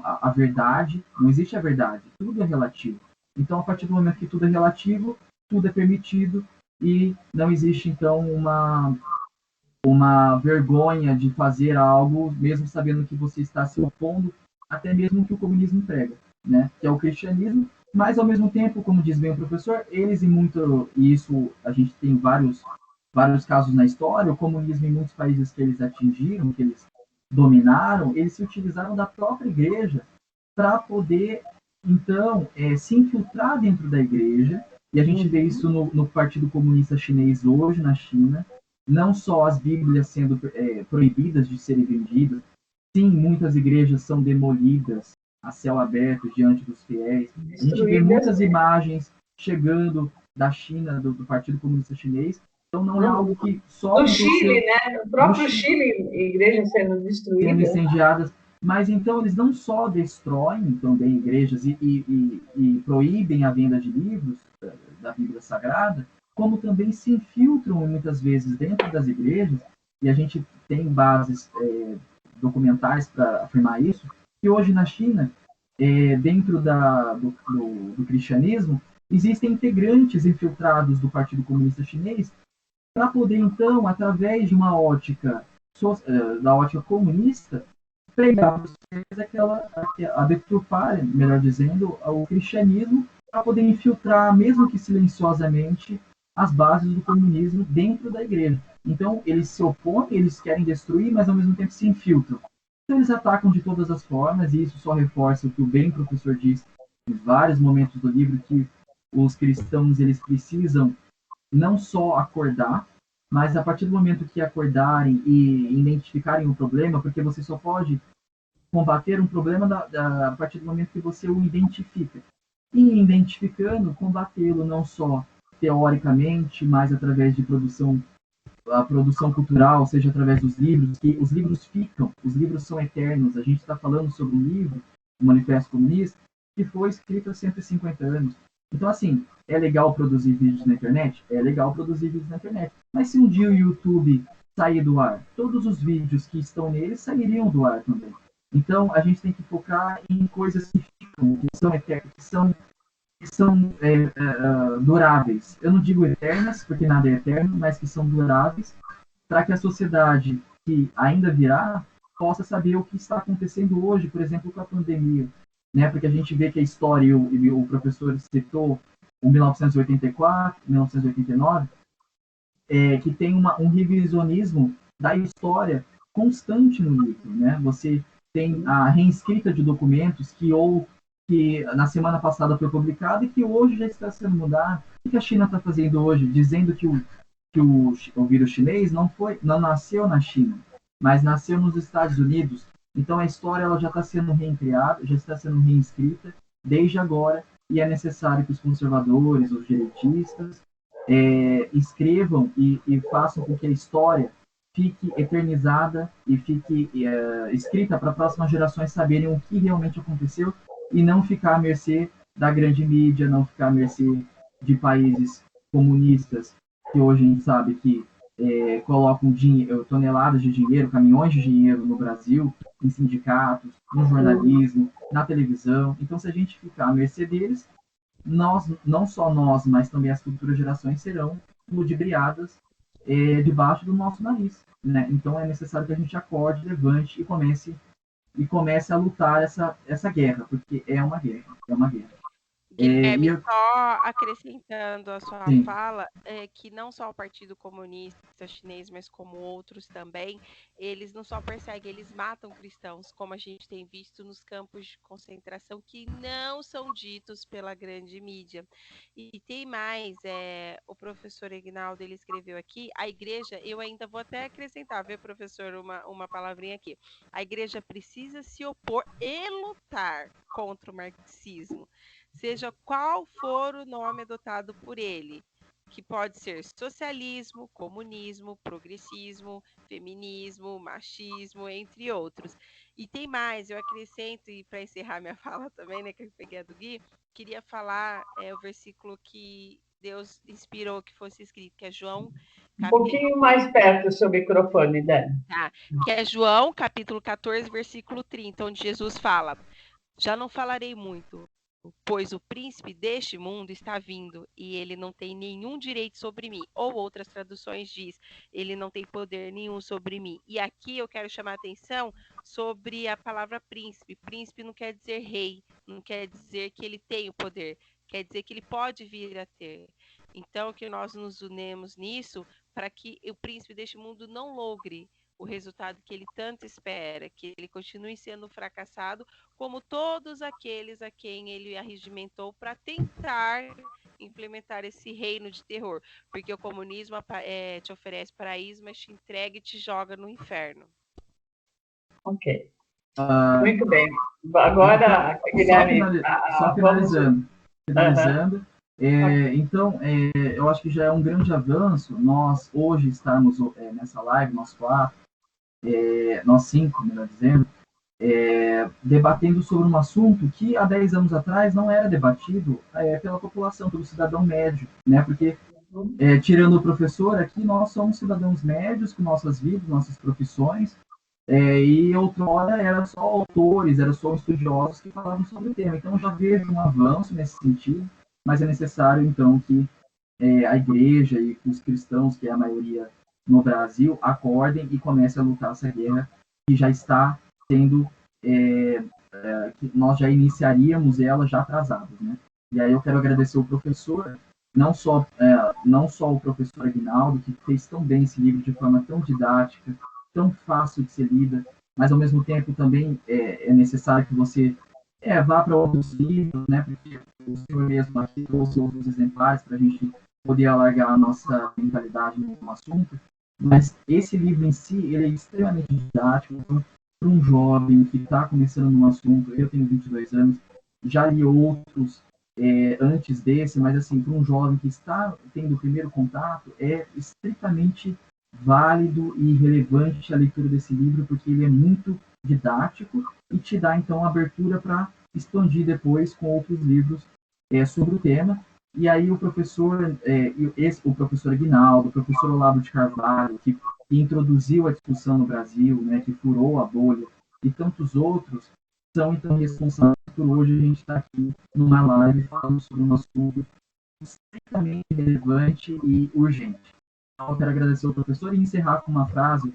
a verdade, não existe a verdade. Tudo é relativo. Então, a partir do momento que tudo é relativo, tudo é permitido e não existe então uma vergonha de fazer algo, mesmo sabendo que você está se opondo, até mesmo que o comunismo prega, né? Que é o cristianismo. Mas, ao mesmo tempo, como diz bem o professor, eles e isso a gente tem vários casos na história, o comunismo em muitos países que eles atingiram, que eles dominaram, eles se utilizaram da própria igreja para poder, então, se infiltrar dentro da igreja, e a gente vê isso no Partido Comunista Chinês hoje, na China, não só as Bíblias sendo proibidas de serem vendidas, sim, muitas igrejas são demolidas, a céu aberto diante dos fiéis. A gente vê muitas imagens chegando da China, do Partido Comunista Chinês. Então, não é algo que só do aconteceu... Chile, né? No próprio Chile, igrejas sendo destruídas. Sendo incendiadas. Mas, então, eles não só destroem também igrejas e proíbem a venda de livros da Bíblia Sagrada, como também se infiltram, muitas vezes, dentro das igrejas, e a gente tem bases documentais para afirmar isso, que hoje na China, dentro do cristianismo, existem integrantes infiltrados do Partido Comunista Chinês para poder, então, através de uma ótica, da ótica comunista, pregar a deturpar, melhor dizendo, o cristianismo, para poder infiltrar, mesmo que silenciosamente, as bases do comunismo dentro da igreja. Então, eles se opõem, eles querem destruir, mas ao mesmo tempo se infiltram. Então, eles atacam de todas as formas, e isso só reforça o que o bem professor diz em vários momentos do livro, que os cristãos eles precisam não só acordar, mas a partir do momento que acordarem e identificarem o problema, porque você só pode combater um problema a partir do momento que você o identifica. E identificando, combatê-lo não só teoricamente, mas através de a produção cultural, seja através dos livros, que os livros ficam, os livros são eternos. A gente está falando sobre um livro, o Manifesto Comunista, que foi escrito há 150 anos. Então, assim, é legal produzir vídeos na internet? É legal produzir vídeos na internet. Mas se um dia o YouTube sair do ar, todos os vídeos que estão nele sairiam do ar também. Então, a gente tem que focar em coisas que ficam, que são eternas, que são duráveis. Eu não digo eternas, porque nada é eterno, mas que são duráveis, para que a sociedade que ainda virá possa saber o que está acontecendo hoje, por exemplo, com a pandemia. Né? Porque a gente vê que a história, e o professor citou o 1984, 1989, que tem um revisionismo da história constante no livro. Né? Você tem a reescrita de documentos que na semana passada foi publicado e que hoje já está sendo mudado. O que a China está fazendo hoje? Dizendo que o vírus chinês não nasceu na China, mas nasceu nos Estados Unidos. Então a história ela já está sendo recriada, já está sendo reescrita desde agora, e é necessário que os conservadores, os direitistas, escrevam e façam com que a história fique eternizada e fique escrita para próximas gerações saberem o que realmente aconteceu e não ficar à mercê da grande mídia, não ficar à mercê de países comunistas que hoje a gente sabe que colocam toneladas de dinheiro, caminhões de dinheiro no Brasil, em sindicatos, no jornalismo, na televisão. Então, se a gente ficar à mercê deles, não só nós, mas também as futuras gerações serão ludibriadas debaixo do nosso nariz. Né? Então, é necessário que a gente acorde, levante e comece a lutar essa guerra, porque é uma guerra. Guilherme, só acrescentando a sua Sim. fala, que não só o Partido Comunista Chinês, mas como outros também, eles não só perseguem, eles matam cristãos, como a gente tem visto nos campos de concentração, que não são ditos pela grande mídia. E tem mais, o professor Ignaldo, ele escreveu aqui, a igreja, eu ainda vou até acrescentar, viu, professor, uma palavrinha aqui. A igreja precisa se opor e lutar contra o marxismo, seja qual for o nome adotado por ele, que pode ser socialismo, comunismo, progressismo, feminismo, machismo, entre outros. E tem mais, eu acrescento, e para encerrar minha fala também, né, que eu peguei a do Gui, queria falar o versículo que Deus inspirou que fosse escrito, que é João... Um pouquinho mais perto do seu microfone, Dani. Tá, que é João, capítulo 14, versículo 30, onde Jesus fala: já não falarei muito, pois o príncipe deste mundo está vindo e ele não tem nenhum direito sobre mim. Ou outras traduções diz, ele não tem poder nenhum sobre mim. E aqui eu quero chamar a atenção sobre a palavra príncipe. Príncipe não quer dizer rei, não quer dizer que ele tem o poder, quer dizer que ele pode vir a ter. Então, que nós nos unemos nisso para que o príncipe deste mundo não logre o resultado que ele tanto espera, que ele continue sendo fracassado, como todos aqueles a quem ele arregimentou para tentar implementar esse reino de terror, porque o comunismo te oferece paraíso, mas te entrega e te joga no inferno. Ok. Muito bem. Agora, então, Guilherme, só finalizando. Uhum. Então, eu acho que já é um grande avanço nós hoje estarmos nessa live, nós quatro, nós cinco, melhor dizendo, debatendo sobre um assunto que há 10 anos atrás não era debatido pela população, pelo cidadão médio, né? Porque, tirando o professor aqui, nós somos cidadãos médios com nossas vidas, nossas profissões, e outrora era só autores, eram só estudiosos que falavam sobre o tema. Então, eu já vejo um avanço nesse sentido, mas é necessário, então, que a igreja e os cristãos, que é a maioria no Brasil, acordem e comecem a lutar essa guerra que já está sendo, que nós já iniciaríamos ela já atrasados, né? E aí eu quero agradecer o professor, não só o professor Aguinaldo, que fez tão bem esse livro de forma tão didática, tão fácil de ser lida, mas ao mesmo tempo também é necessário que você vá para outros livros, né? Porque o senhor mesmo aqui trouxe outros exemplares para a gente poder alargar a nossa mentalidade no assunto. Mas esse livro em si, ele é extremamente didático. Então, para um jovem que está começando no assunto, eu tenho 22 anos, já li outros antes desse, mas assim, para um jovem que está tendo o primeiro contato, é estritamente válido e relevante a leitura desse livro, porque ele é muito didático e te dá, então, abertura para expandir depois com outros livros sobre o tema. E aí o professor, o professor Aguinaldo, o professor Olavo de Carvalho, que introduziu a discussão no Brasil, né, que furou a bolha, e tantos outros, são então responsáveis por hoje a gente estar aqui numa live falando sobre um assunto extremamente relevante e urgente. Então, eu quero agradecer ao professor e encerrar com uma frase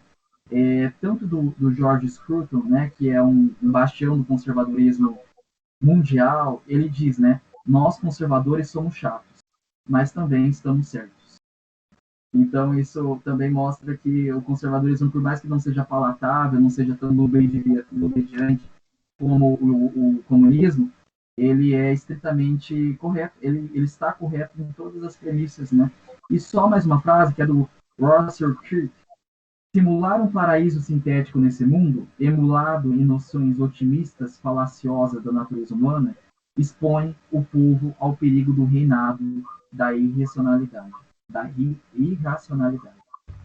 tanto do George Scruton, né, que é um bastião do conservadorismo mundial. Ele diz, né, nós conservadores somos chatos, mas também estamos certos. Então isso também mostra que o conservadorismo, por mais que não seja palatável, não seja tão obediente como o comunismo, ele é estritamente correto, ele está correto em todas as premissas, né? E só mais uma frase, que é do Russell Kirk: simular um paraíso sintético nesse mundo, emulado em noções otimistas falaciosas da natureza humana, expõe o povo ao perigo do reinado da irracionalidade.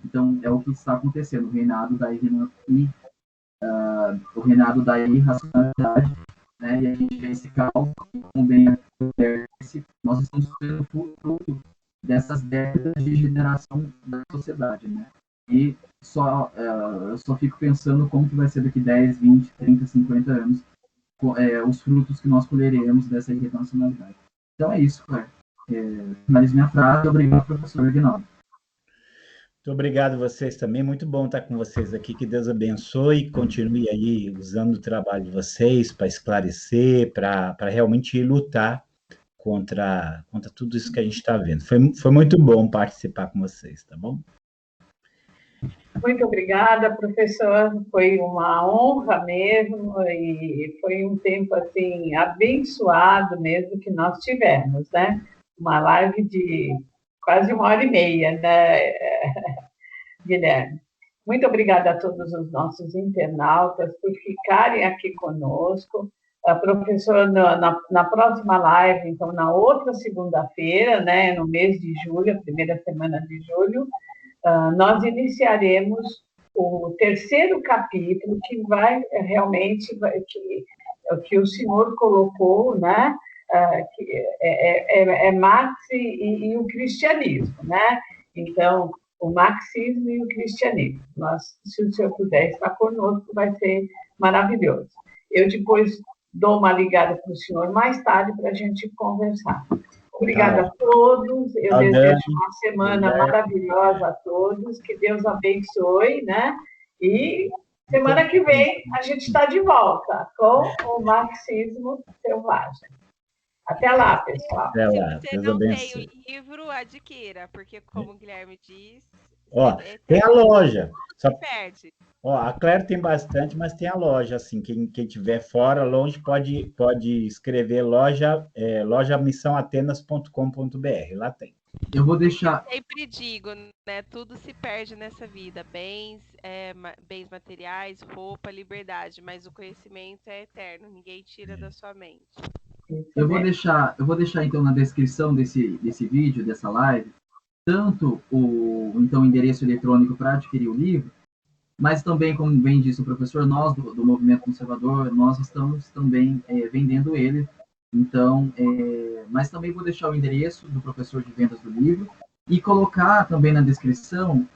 Então, é o que está acontecendo, o reinado da irracionalidade, né? E a gente vê esse caos, como bem acontece, nós estamos vendo fruto dessas décadas de degeneração da sociedade, né? E eu só fico pensando como que vai ser daqui 10, 20, 30, 50 anos os frutos que nós colheremos dessa irracionalidade. Então é isso, Claire. Finalizo minha frase. Obrigado, professor Aguinaldo. Muito obrigado a vocês também. Muito bom estar com vocês aqui. Que Deus abençoe e continue aí usando o trabalho de vocês para esclarecer, para realmente lutar contra tudo isso que a gente está vendo. Foi muito bom participar com vocês, tá bom? Muito obrigada, professor. Foi uma honra mesmo e foi um tempo assim abençoado mesmo que nós tivemos, né? Uma live de quase 1h30, né, Guilherme? Muito obrigada a todos os nossos internautas por ficarem aqui conosco. Professor, na próxima live, então, na outra segunda-feira, né, no mês de julho, a primeira semana de julho, nós iniciaremos o terceiro capítulo, que vai realmente, que o senhor colocou, né, que é Marx e o cristianismo, né? Então, o marxismo e o cristianismo. Se o senhor puder estar conosco, vai ser maravilhoso. Eu depois dou uma ligada para o senhor mais tarde para a gente conversar. Obrigada a todos. Eu desejo uma semana maravilhosa a todos. Que Deus abençoe, né? E semana que vem a gente está de volta com o marxismo selvagem. Até lá, pessoal. Até lá. Se você não tem o livro, adquira, porque, como o Guilherme diz... Tem a loja. Só perde. A Claire tem bastante, mas tem a loja, assim, quem estiver fora, longe, pode escrever loja missãoatenas.com.br, lá tem. Eu vou deixar... Eu sempre digo, né? Tudo se perde nessa vida. Bens, bens materiais, roupa, liberdade. Mas o conhecimento é eterno. Ninguém tira da sua mente. Eu vou deixar então na descrição desse vídeo, dessa live, tanto o endereço eletrônico para adquirir o livro, mas também, como bem disse o professor, nós do Movimento Conservador, nós estamos também vendendo ele. Então, mas também vou deixar o endereço do professor de vendas do livro e colocar também na descrição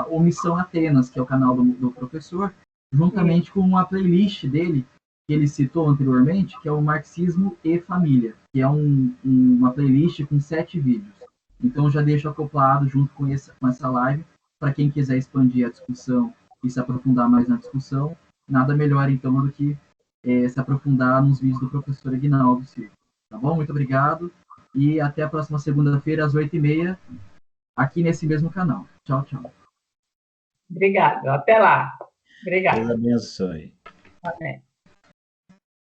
o Missão Atenas, que é o canal do professor, juntamente com uma playlist dele, que ele citou anteriormente, que é o Marxismo e Família, que é uma playlist com 7 vídeos. Então, já deixo acoplado junto com essa live, para quem quiser expandir a discussão e se aprofundar mais na discussão, nada melhor, então, do que se aprofundar nos vídeos do professor Aguinaldo Silva. Tá bom? Muito obrigado. E até a próxima segunda-feira, às 8h30, aqui nesse mesmo canal. Tchau, tchau. Obrigado. Até lá. Obrigado. Deus abençoe. Amém.